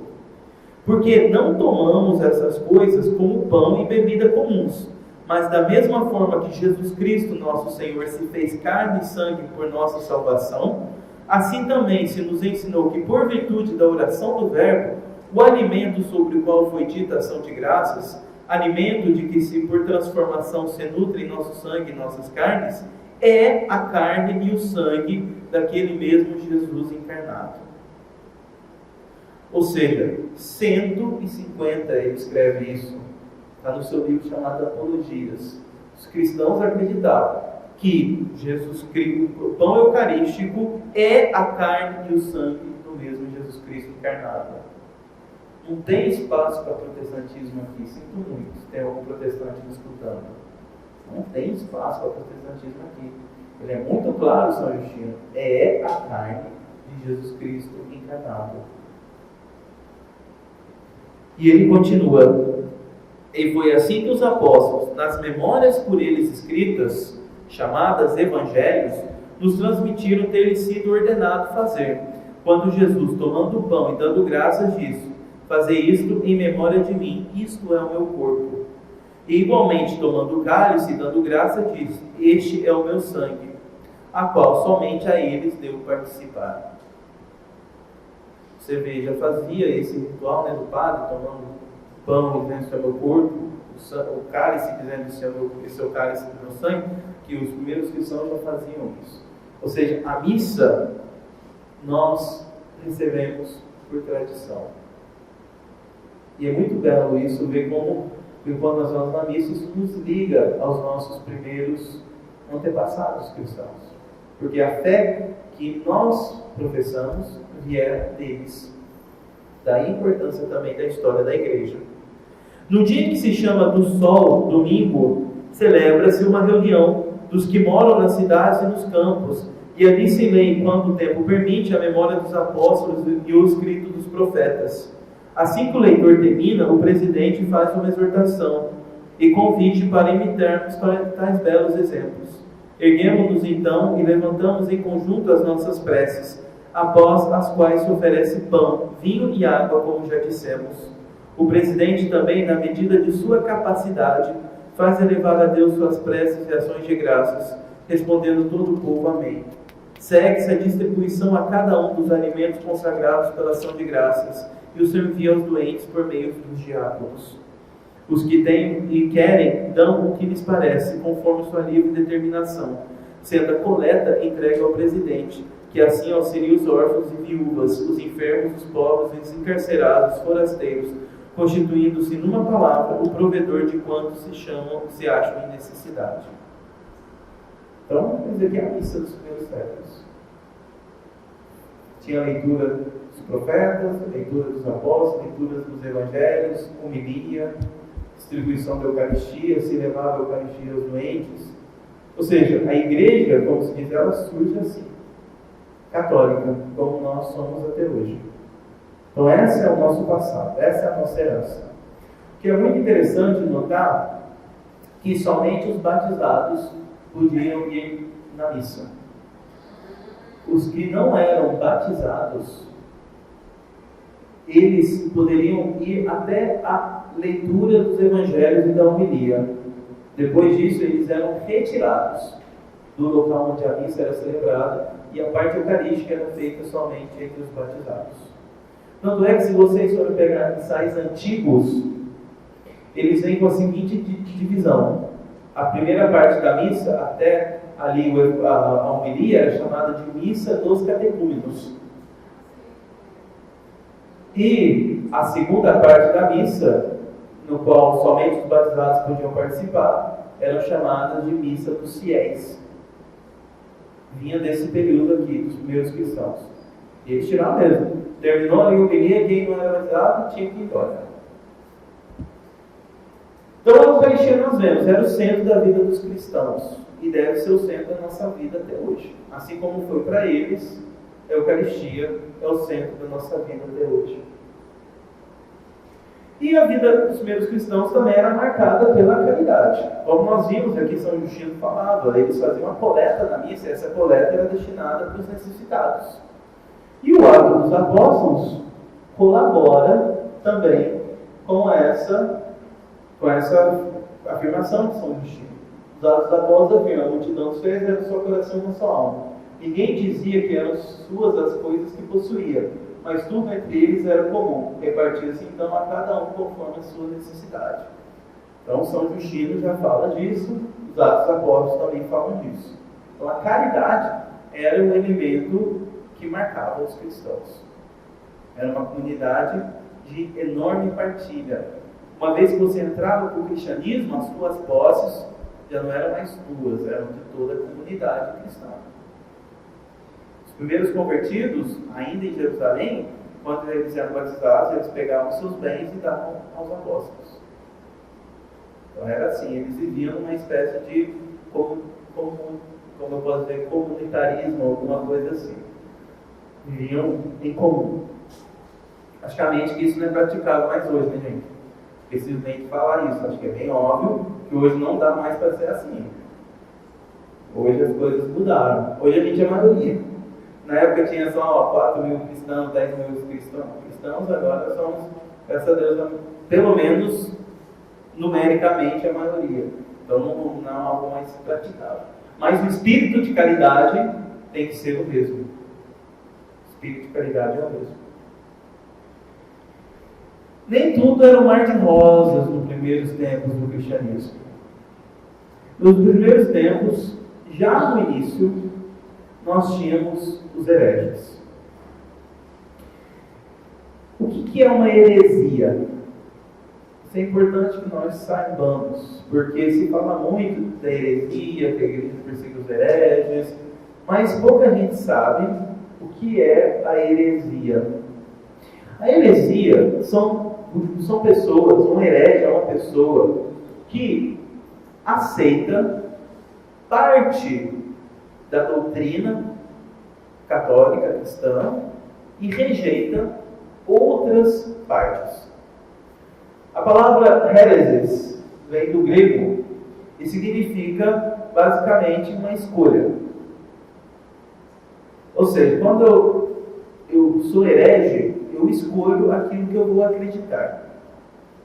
Porque não tomamos essas coisas como pão e bebida comuns, mas da mesma forma que Jesus Cristo, nosso Senhor, se fez carne e sangue por nossa salvação, assim também se nos ensinou que, por virtude da oração do Verbo, o alimento sobre o qual foi dita ação de graças, alimento de que se por transformação se nutre nosso sangue e nossas carnes, é a carne e o sangue daquele mesmo Jesus encarnado. Ou seja, 150, ele escreve isso, está no seu livro chamado Apologias. Os cristãos acreditavam que Jesus Cristo, o pão eucarístico, é a carne e o sangue do mesmo Jesus Cristo encarnado. Não tem espaço para protestantismo aqui, sinto muito, se tem algum protestante me escutando. Não tem espaço para protestantismo aqui. Ele é muito claro, São Justino, é a carne de Jesus Cristo encarnado. E ele continua: e foi assim que os apóstolos, nas memórias por eles escritas, chamadas Evangelhos, nos transmitiram ter sido ordenado fazer, quando Jesus, tomando o pão e dando graças, disse: fazei isto em memória de mim, isto é o meu corpo. E igualmente, tomando o cálice e dando graça, disse: este é o meu sangue, a qual somente a eles deu participar. Você vê, já fazia esse ritual, né, do padre, tomando pão e dizendo: isso é meu corpo, o cálice dizendo: esse é o cálice do meu sangue, que os primeiros cristãos já faziam isso. Ou seja, a missa nós recebemos por tradição. E é muito belo isso, ver como, quando nós vamos na missa, isso nos liga aos nossos primeiros antepassados cristãos. Porque a fé que nós professamos vier deles. Daí a importância também da história da igreja. No dia que se chama do Sol, domingo, celebra-se uma reunião dos que moram nas cidades e nos campos, e ali se lê, enquanto o tempo permite, a memória dos apóstolos e o escrito dos profetas. Assim que o leitor termina, o presidente faz uma exortação e convite para imitarmos tais belos exemplos. Erguemos-nos então e levantamos em conjunto as nossas preces, após as quais se oferece pão, vinho e água, como já dissemos. O presidente também, na medida de sua capacidade, faz elevar a Deus suas preces e ações de graças, respondendo todo o povo amém. Segue-se a distribuição a cada um dos alimentos consagrados pela ação de graças e o servir aos doentes por meio dos diáconos. Os que têm e querem dão o que lhes parece, conforme sua livre determinação, sendo a coleta entregue ao presidente, que assim auxilia os órfãos e viúvas, os enfermos, os pobres, os encarcerados, os forasteiros, constituindo-se, numa palavra, o provedor de quantos se acham em necessidade. Então, vamos aqui a missa dos primeiros séculos. Tinha a leitura dos profetas, a leitura dos apóstolos, leitura dos evangelhos, homilia, distribuição da Eucaristia, se levava a Eucaristia aos doentes. Ou seja, a igreja, como se diz, ela surge assim, católica, como nós somos até hoje. Então, esse é o nosso passado, essa é a nossa herança. O que é muito interessante notar que somente os batizados podiam ir na missa. Os que não eram batizados, eles poderiam ir até a leitura dos evangelhos e da homilia. Depois disso, eles eram retirados do local onde a missa era celebrada e a parte eucarística era feita somente entre os batizados. Tanto é que, se vocês forem pegar missais antigos, eles vêm com a seguinte divisão. A primeira parte da missa, até ali a homilia, era chamada de missa dos catecúmenos. E a segunda parte da missa, no qual somente os batizados podiam participar, era chamada de missa dos fiéis. Vinha desse período aqui, dos primeiros cristãos. E eles tiraram mesmo. Terminou a homilia, quem não era batizado tinha que ir embora. Então, a Eucaristia nós vemos, era o centro da vida dos cristãos e deve ser o centro da nossa vida até hoje. Assim como foi para eles, a Eucaristia é o centro da nossa vida até hoje. E a vida dos primeiros cristãos também era marcada pela caridade. Como nós vimos aqui, São Justino falava, eles faziam uma coleta na missa e essa coleta era destinada para os necessitados. E o ato dos apóstolos colabora também com essa afirmação de São Justino. Os atos dos apóstolos afirmam: a multidão dos fez era sua coração e sua alma. Ninguém dizia que eram suas as coisas que possuía, mas tudo entre eles era comum. Repartia-se então a cada um conforme a sua necessidade. Então São Justino já fala disso, os atos dos apóstolos também falam disso. Então a caridade era um elemento que marcava os cristãos. Era uma comunidade de enorme partilha. Uma vez que você entrava para o cristianismo, as suas posses já não eram mais tuas, eram de toda a comunidade cristã. Os primeiros convertidos, ainda em Jerusalém, quando eles eram batizados, eles pegavam seus bens e davam aos apóstolos. Então era assim, eles viviam uma espécie de, como eu posso dizer, comunitarismo, alguma coisa assim. Viviam em comum. Logicamente que isso não é praticado mais hoje, né, gente? Preciso nem falar isso, acho que é bem óbvio que hoje não dá mais para ser assim. Hoje as coisas mudaram. Hoje a gente é maioria. Na época tinha só 4 mil cristãos, 10 mil cristãos, agora somos, graças a Deus, pelo menos numericamente a maioria. Então não é algo mais praticável. Mas o espírito de caridade tem que ser o mesmo. O espírito de caridade é o mesmo. Nem tudo era um mar de rosas nos primeiros tempos do cristianismo. Nos primeiros tempos, já no início, nós tínhamos os hereges. O que é uma heresia? Isso é importante que nós saibamos, porque se fala muito da heresia, que a igreja persegue os hereges, mas pouca gente sabe o que é a heresia. A heresia são pessoas, um herege é uma pessoa que aceita parte da doutrina católica cristã e rejeita outras partes. A palavra hereses vem do grego e significa basicamente uma escolha. Ou seja, quando eu sou herege, eu escolho aquilo que eu vou acreditar.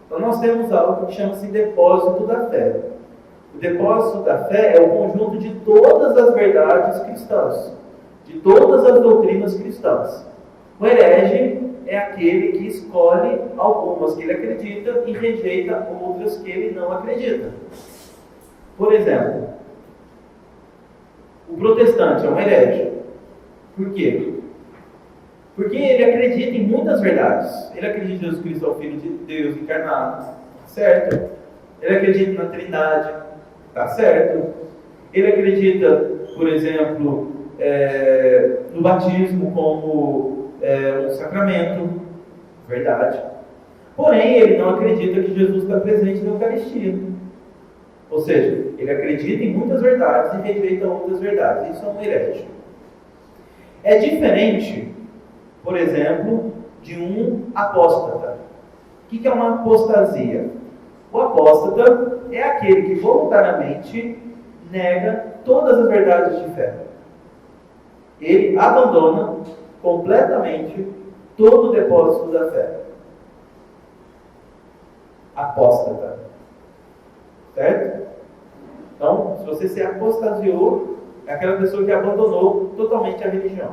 Então nós temos algo que chama-se depósito da fé. O depósito da fé é o conjunto de todas as verdades cristãs, de todas as doutrinas cristãs. O herege é aquele que escolhe algumas que ele acredita e rejeita outras que ele não acredita. Por exemplo, o protestante é um herege. Por quê? Porque ele acredita em muitas verdades. Ele acredita que Jesus Cristo é o Filho de Deus encarnado, certo? Ele acredita na Trindade, tá certo? Ele acredita, por exemplo, no batismo como um sacramento, verdade. Porém, ele não acredita que Jesus está presente na Eucaristia. Ou seja, ele acredita em muitas verdades e rejeita outras verdades. Isso é um herege. É diferente, por exemplo, de um apóstata. O que é uma apostasia? O apóstata é aquele que voluntariamente nega todas as verdades de fé. Ele abandona completamente todo o depósito da fé. Apóstata. Certo? Então, se você se apostasiou, é aquela pessoa que abandonou totalmente a religião.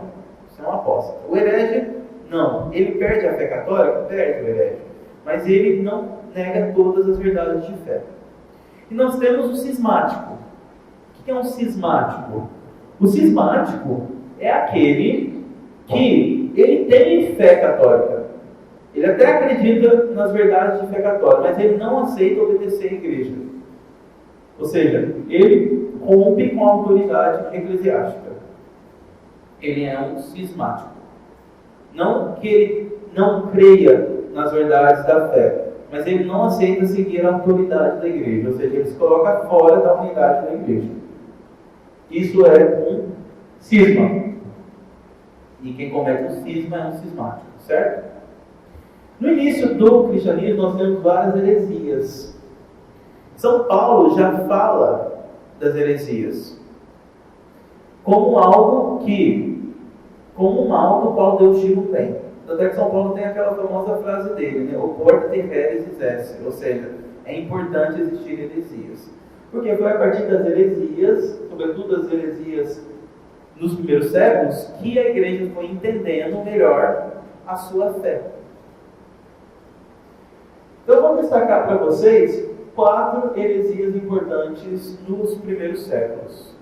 Isso é um apóstata. O herege, não. Ele perde a fé católica? Perde o herege. Mas ele não nega todas as verdades de fé. E nós temos o cismático. O que é um cismático? O cismático é aquele que ele tem fé católica. Ele até acredita nas verdades de fé católica, mas ele não aceita obedecer à igreja. Ou seja, ele rompe com a autoridade eclesiástica. Ele é um cismático. Não que ele não creia nas verdades da fé, mas ele não aceita seguir a autoridade da igreja. Ou seja, ele se coloca fora da unidade da igreja. Isso é um cisma. E quem comete o cisma é um cismático, certo? No início do cristianismo nós temos várias heresias. São Paulo já fala das heresias como algo como um mal do qual Deus tira o bem. Tanto é que São Paulo tem aquela famosa frase dele, né? Oporta ter hereses esse, ou seja, é importante existir heresias. Porque foi a partir das heresias, sobretudo as heresias nos primeiros séculos, que a igreja foi entendendo melhor a sua fé. Então eu vou destacar para vocês 4 heresias importantes nos primeiros séculos.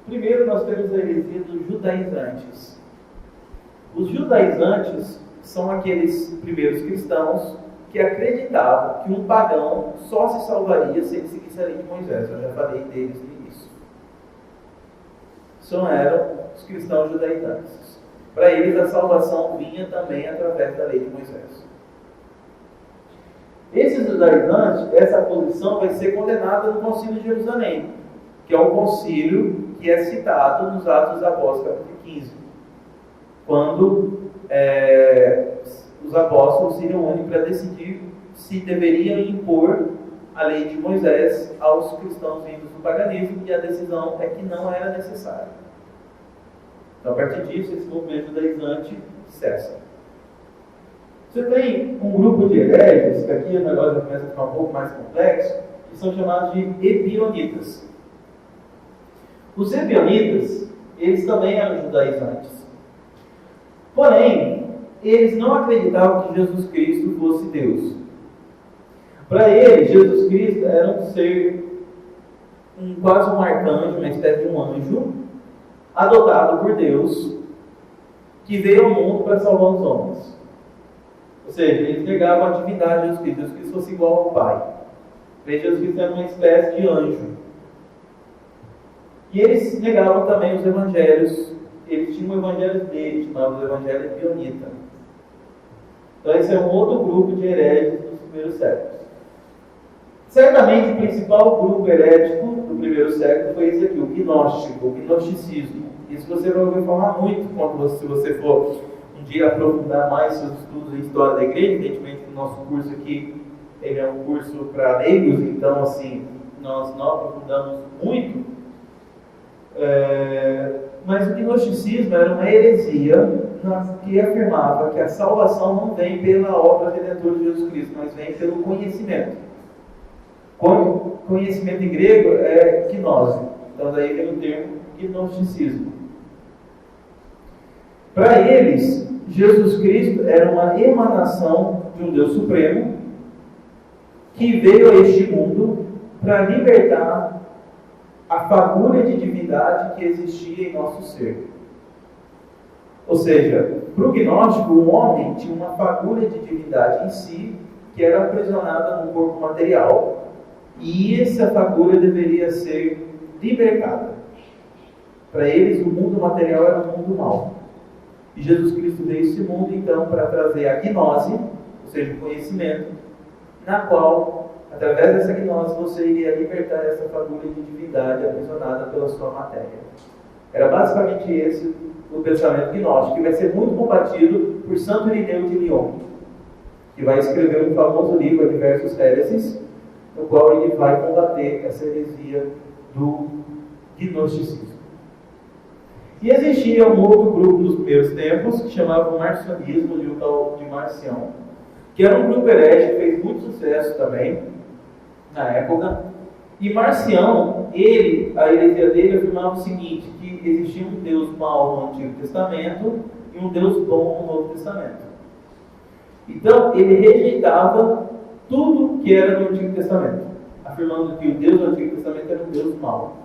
Primeiro nós temos a heresia dos judaizantes. Os judaizantes são aqueles primeiros cristãos que acreditavam que um pagão só se salvaria se ele seguisse a lei de Moisés. Eu já falei deles no início. São eram os cristãos judaizantes. Para eles a salvação vinha também através da lei de Moisés. Esses judaizantes, essa posição vai ser condenada no Concílio de Jerusalém, que é o concílio que é citado nos Atos dos Apóstolos, capítulo 15, quando os apóstolos se reúnem para decidir se deveriam impor a lei de Moisés aos cristãos vindos do paganismo, e a decisão é que não era necessário. Então, a partir disso, esse movimento judaizante cessa. Você tem um grupo de hereges, que aqui o negócio começa a ficar um pouco mais complexo, que são chamados de ebionitas. Os ebionitas, eles também eram judaizantes. Porém, eles não acreditavam que Jesus Cristo fosse Deus. Para eles, Jesus Cristo era um ser, quase um arcanjo, uma espécie de um anjo, adotado por Deus, que veio ao mundo para salvar os homens. Ou seja, eles negavam a divindade de Jesus Cristo. Jesus Cristo fosse igual ao Pai. Para eles, Jesus Cristo era uma espécie de anjo. E eles negavam também os evangelhos. Eles tinham um evangelho deles, chamado o Evangelho Ebionita. Então esse é um outro grupo de hereges dos primeiros séculos. Certamente o principal grupo herético do primeiro século foi esse aqui, o gnóstico, o gnosticismo. Isso você vai ouvir falar muito se você for um dia aprofundar mais seus estudos em história da igreja. Evidentemente, o nosso curso aqui ele é um curso para leigos, então assim, nós não aprofundamos muito. Mas o gnosticismo era uma heresia que afirmava que a salvação não vem pela obra redentora de Jesus Cristo, mas vem pelo conhecimento. Conhecimento em grego é gnose, então daí vem o termo gnosticismo. Para eles, Jesus Cristo era uma emanação de um Deus Supremo que veio a este mundo para libertar a fagulha de divindade que existia em nosso ser. Ou seja, para o gnóstico, o homem tinha uma fagulha de divindade em si que era aprisionada no corpo material, e essa fagulha deveria ser libertada. Para eles, o mundo material era um mundo mau. E Jesus Cristo veio a esse mundo, então, para trazer a gnose, ou seja, o conhecimento, na qual, através dessa gnose, você iria libertar essa fagulha de divindade aprisionada pela sua matéria. Era basicamente esse o pensamento gnóstico, que vai ser muito combatido por Santo Irineu de Lyon, que vai escrever um famoso livro, Diversos Héreses, no qual ele vai combater essa heresia do gnosticismo. E existia um outro grupo nos primeiros tempos, que chamava o marcionismo, de um tal de Marcião, que era um grupo herege que fez muito sucesso também, na época. E Marcião, a heresia dele afirmava o seguinte, que existia um Deus mau no Antigo Testamento e um Deus bom no Novo Testamento. Então, ele rejeitava tudo que era do Antigo Testamento, afirmando que o Deus do Antigo Testamento era um Deus mau.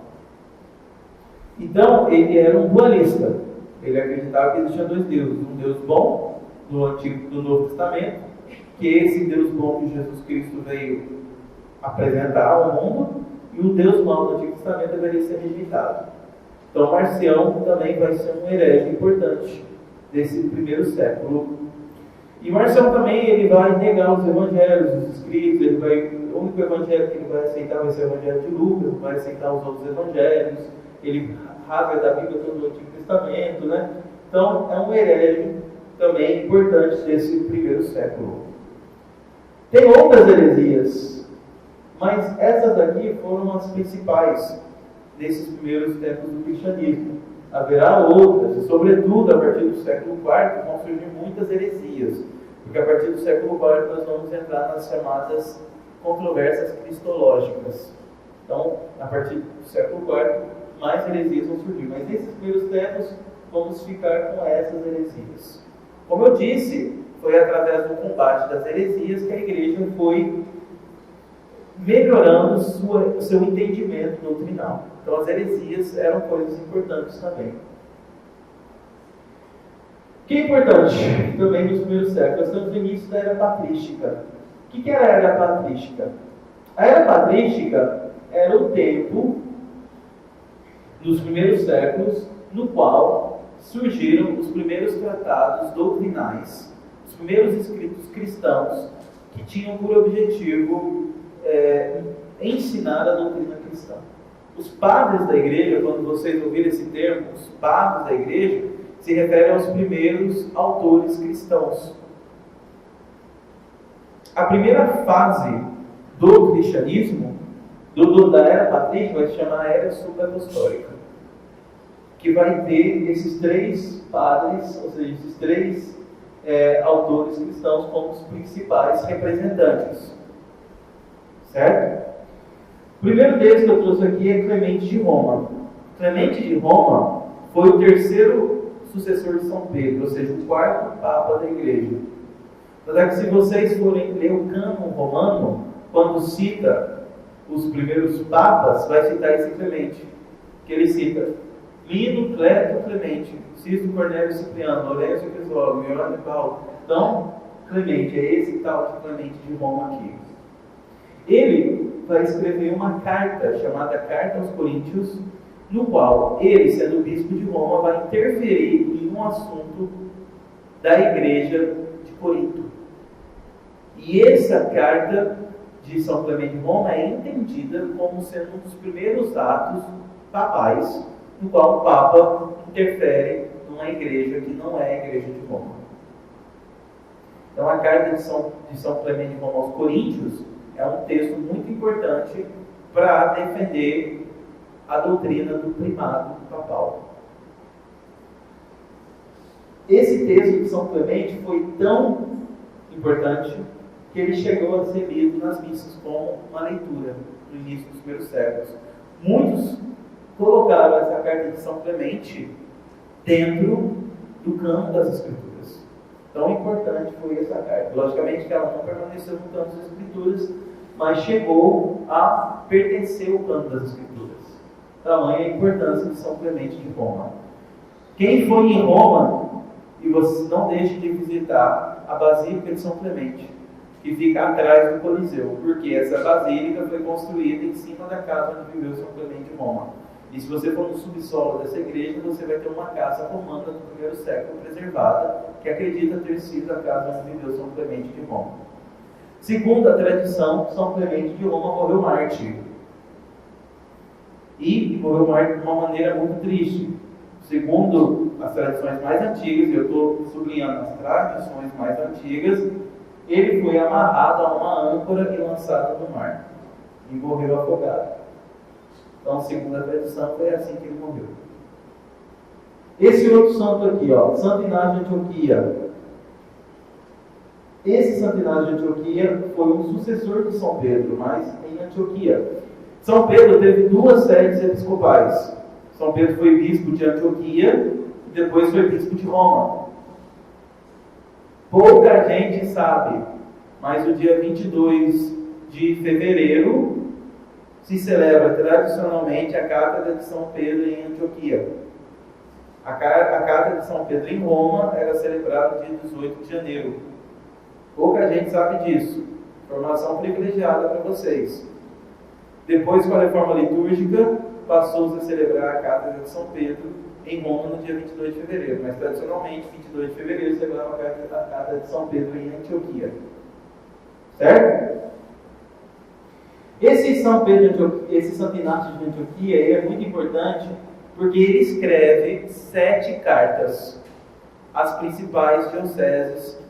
Então, ele era um dualista. Ele acreditava que existiam dois deuses, um Deus bom do Novo Testamento, que esse Deus bom que Jesus Cristo veio apresentar ao mundo, e o Deus mau do Antigo Testamento deveria ser rejeitado. Então, Marcião também vai ser um herege importante desse primeiro século. E Marcião também ele vai negar os evangelhos, os escritos. O único evangelho que ele vai aceitar vai ser o evangelho de Lucas, não vai aceitar os outros evangelhos. Ele rasga da Bíblia todo o Antigo Testamento, né? Então, é um herege também importante desse primeiro século. Tem outras heresias, mas essas aqui foram as principais nesses primeiros tempos do cristianismo. Haverá outras, e sobretudo a partir do século IV vão surgir muitas heresias, porque a partir do século IV nós vamos entrar nas chamadas controvérsias cristológicas. Então, a partir do século IV, mais heresias vão surgir, mas nesses primeiros tempos vamos ficar com essas heresias. Como eu disse, foi através do combate das heresias que a igreja foi melhorando o seu entendimento doutrinal. Então as heresias eram coisas importantes também. O que é importante também nos primeiros séculos? Nós estamos no início da era patrística. O que era a era patrística? A era patrística era o tempo dos primeiros séculos no qual surgiram os primeiros tratados doutrinais, os primeiros escritos cristãos que tinham por objetivo ensinar a doutrina cristã. Os padres da igreja, quando vocês ouvirem esse termo, os padres da igreja, se referem aos primeiros autores cristãos. A primeira fase do cristianismo, da era patrística, vai se chamar a era subapostólica, que vai ter esses três padres, ou seja, esses três autores cristãos como os principais representantes. Certo? O primeiro deles que eu trouxe aqui é Clemente de Roma. Clemente de Roma foi o terceiro sucessor de São Pedro, ou seja, o quarto papa da igreja. Mas é que se vocês forem ler o cânon romano, quando cita os primeiros papas, vai citar esse Clemente, que ele cita Lino, Cleto, Clemente, Cisto, Cornélio, Cipriano, Lourenço, Crisólogo, Iorano e Paulo. Então, Clemente, é esse tal de Clemente de Roma aqui. Ele vai escrever uma carta, chamada Carta aos Coríntios, no qual ele, sendo bispo de Roma, vai interferir em um assunto da igreja de Corinto. E essa carta de São Clemente de Roma é entendida como sendo um dos primeiros atos papais no qual o Papa interfere numa igreja que não é a Igreja de Roma. Então, a carta de São Clemente de Roma aos Coríntios é um texto muito importante para defender a doutrina do primado papal. Esse texto de São Clemente foi tão importante que ele chegou a ser lido nas missas como uma leitura no início dos primeiros séculos. Muitos colocaram essa carta de São Clemente dentro do campo das Escrituras. Tão importante foi essa carta. Logicamente que ela não permaneceu no campo das Escrituras, mas chegou a pertencer ao campo das Escrituras. Tamanha a importância de São Clemente de Roma. Quem for em Roma, e você não deixe de visitar a Basílica de São Clemente, que fica atrás do Coliseu, porque essa basílica foi construída em cima da casa onde viveu São Clemente de Roma. E se você for no subsolo dessa igreja, você vai ter uma casa romana do primeiro século preservada, que acredita ter sido a casa onde viveu São Clemente de Roma. Segundo a tradição, São Clemente de Roma morreu mártir. E morreu mártir de uma maneira muito triste. Segundo as tradições mais antigas, eu estou sublinhando as tradições mais antigas, ele foi amarrado a uma âncora e lançado no mar. E morreu afogado. Então, segundo a tradição, foi assim que ele morreu. Esse outro santo aqui, Santo Inácio de Antioquia. Esse Santo Inácio de Antioquia foi um sucessor de São Pedro, mas em Antioquia. São Pedro teve duas sedes episcopais. São Pedro foi bispo de Antioquia e depois foi bispo de Roma. Pouca gente sabe, mas o dia 22 de fevereiro se celebra tradicionalmente a Cátedra de São Pedro em Antioquia. A Cátedra de São Pedro em Roma era celebrada no dia 18 de janeiro. Pouca gente sabe disso. Informação privilegiada para vocês. Depois, com a reforma litúrgica, passou-se a celebrar a Cátedra de São Pedro em Roma no dia 22 de fevereiro. Mas, tradicionalmente, 22 de fevereiro celebrava a Cátedra de São Pedro em Antioquia. Certo? Esse Santo Inácio de Antioquia ele é muito importante porque ele escreve 7 cartas às principais dioceses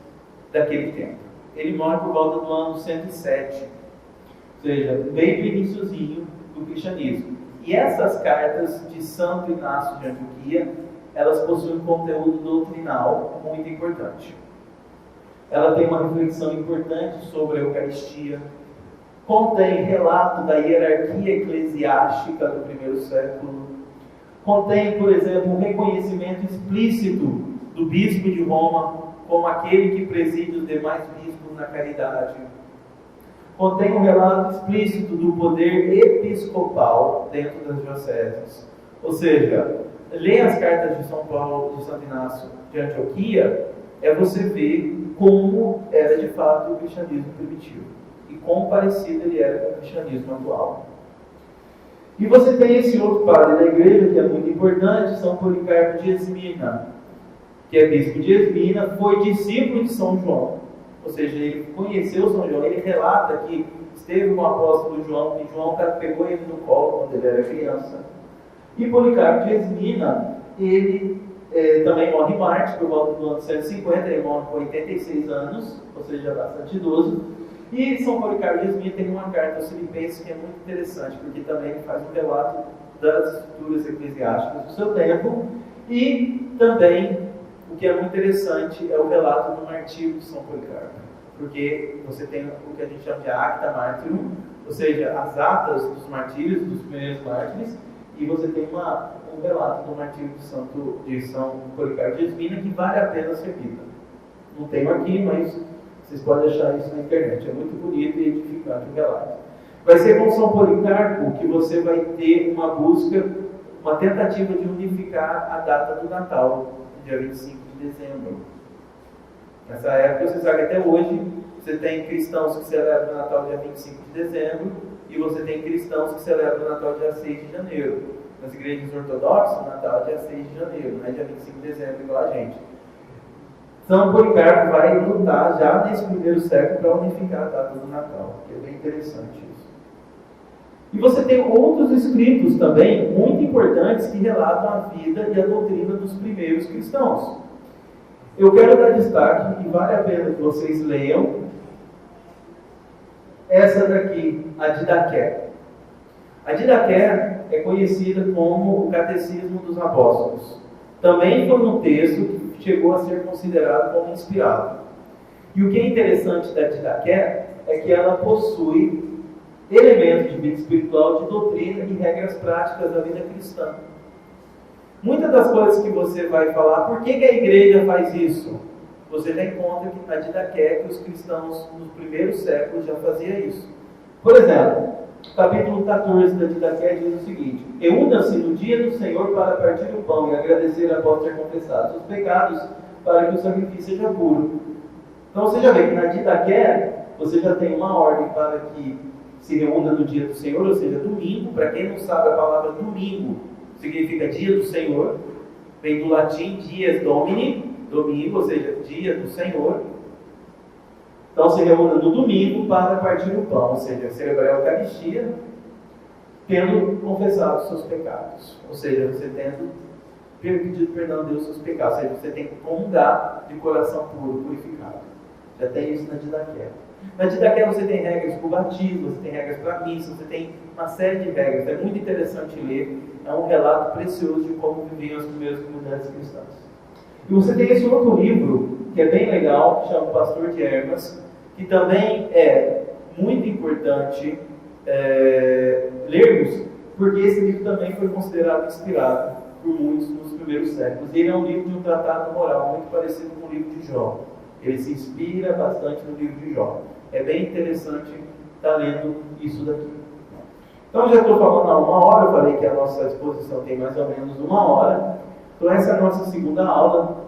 daquele tempo. Ele morre por volta do ano 107, ou seja, bem no iniciozinho do cristianismo. E essas cartas de Santo Inácio de Antioquia, elas possuem um conteúdo doutrinal muito importante. Ela tem uma reflexão importante sobre a Eucaristia, contém relato da hierarquia eclesiástica do primeiro século, contém, por exemplo, um reconhecimento explícito do bispo de Roma como aquele que preside os demais bispos na caridade. Contém um relato explícito do poder episcopal dentro das dioceses. Ou seja, ler as cartas de São Paulo, de Santo Inácio de Antioquia, é você ver como era de fato o cristianismo primitivo e quão parecido ele era com o cristianismo atual. E você tem esse outro padre da igreja, que é muito importante, São Policarpo de Esmina, que é bispo de Esmina, foi discípulo de São João. Ou seja, ele conheceu São João, ele relata que esteve com o apóstolo João, e João pegou ele no colo quando ele era criança. E Policarpo de Esmina, ele também morre mártir por volta do ano 150, ele morre com 86 anos, ou seja, bastante idoso. E São Policarpo de Esmina tem uma carta aos Filipenses que é muito interessante, porque também ele faz um relato das estruturas eclesiásticas do seu tempo, e também, o que é muito interessante, é o relato do martírio de São Policarpo, porque você tem o que a gente chama de Acta Martyrum, ou seja, as atas dos martírios, dos primeiros mártires, e você tem um relato do martírio de São Policarpo de Esmina que vale a pena ser lido. Não tenho aqui, mas vocês podem achar isso na internet. É muito bonito e edificante o relato. Vai ser com São Policarpo que você vai ter uma busca, uma tentativa de unificar a data do Natal, dia 25 de dezembro. Nessa época, você sabe que até hoje, você tem cristãos que celebram o Natal dia 25 de dezembro e você tem cristãos que celebram o Natal dia 6 de janeiro. Nas igrejas ortodoxas, o Natal é dia 6 de janeiro, não é dia 25 de dezembro igual a gente. São Policarpo vai lutar já nesse primeiro século para unificar a data do Natal, que é bem interessante isso. E você tem outros escritos também muito importantes que relatam a vida e a doutrina dos primeiros cristãos. Eu quero dar destaque, e vale a pena que vocês leiam, essa daqui, a Didaqué. A Didaqué é conhecida como o Catecismo dos Apóstolos. Também foi um texto que chegou a ser considerado como inspirado. E o que é interessante da Didaqué é que ela possui elementos de vida espiritual, de doutrina e regras práticas da vida cristã. Muitas das coisas que você vai falar, por que a igreja faz isso? Você já encontra que na Didaqué que os cristãos nos primeiros séculos já faziam isso. Por exemplo, capítulo 14 da Didaqué diz o seguinte: reúna-se no dia do Senhor para partir o pão e agradecer após ter confessado os pecados, para que o sacrifício seja puro. Então você já vê que na Didaqué você já tem uma ordem para que se reúna no dia do Senhor, ou seja, domingo. Para quem não sabe, a palavra domingo significa dia do Senhor, vem do latim dies domini, domingo, ou seja, dia do Senhor. Então se reúna no domingo para partir o pão, ou seja, celebrar a Eucaristia, tendo confessado os seus pecados, ou seja, você tendo pedido perdão a Deus dos seus pecados, ou seja, você tem que comungar de coração puro, purificado. Já tem isso na Didaqué. Na Didaqué você tem regras para o batismo, você tem regras para a missa, você tem uma série de regras. É muito interessante ler, é um relato precioso de como viviam as primeiras comunidades cristãs. E você tem esse outro livro, que é bem legal, que chama O Pastor de Hermas, que também é muito importante lermos, porque esse livro também foi considerado inspirado por muitos nos primeiros séculos. Ele é um livro de um tratado moral, muito parecido com o livro de Jó. Ele se inspira bastante no livro de Jó. É bem interessante estar lendo isso daqui. Então, já estou falando há 1 hora, eu falei que a nossa exposição tem mais ou menos 1 hora. Então, essa é a nossa segunda aula.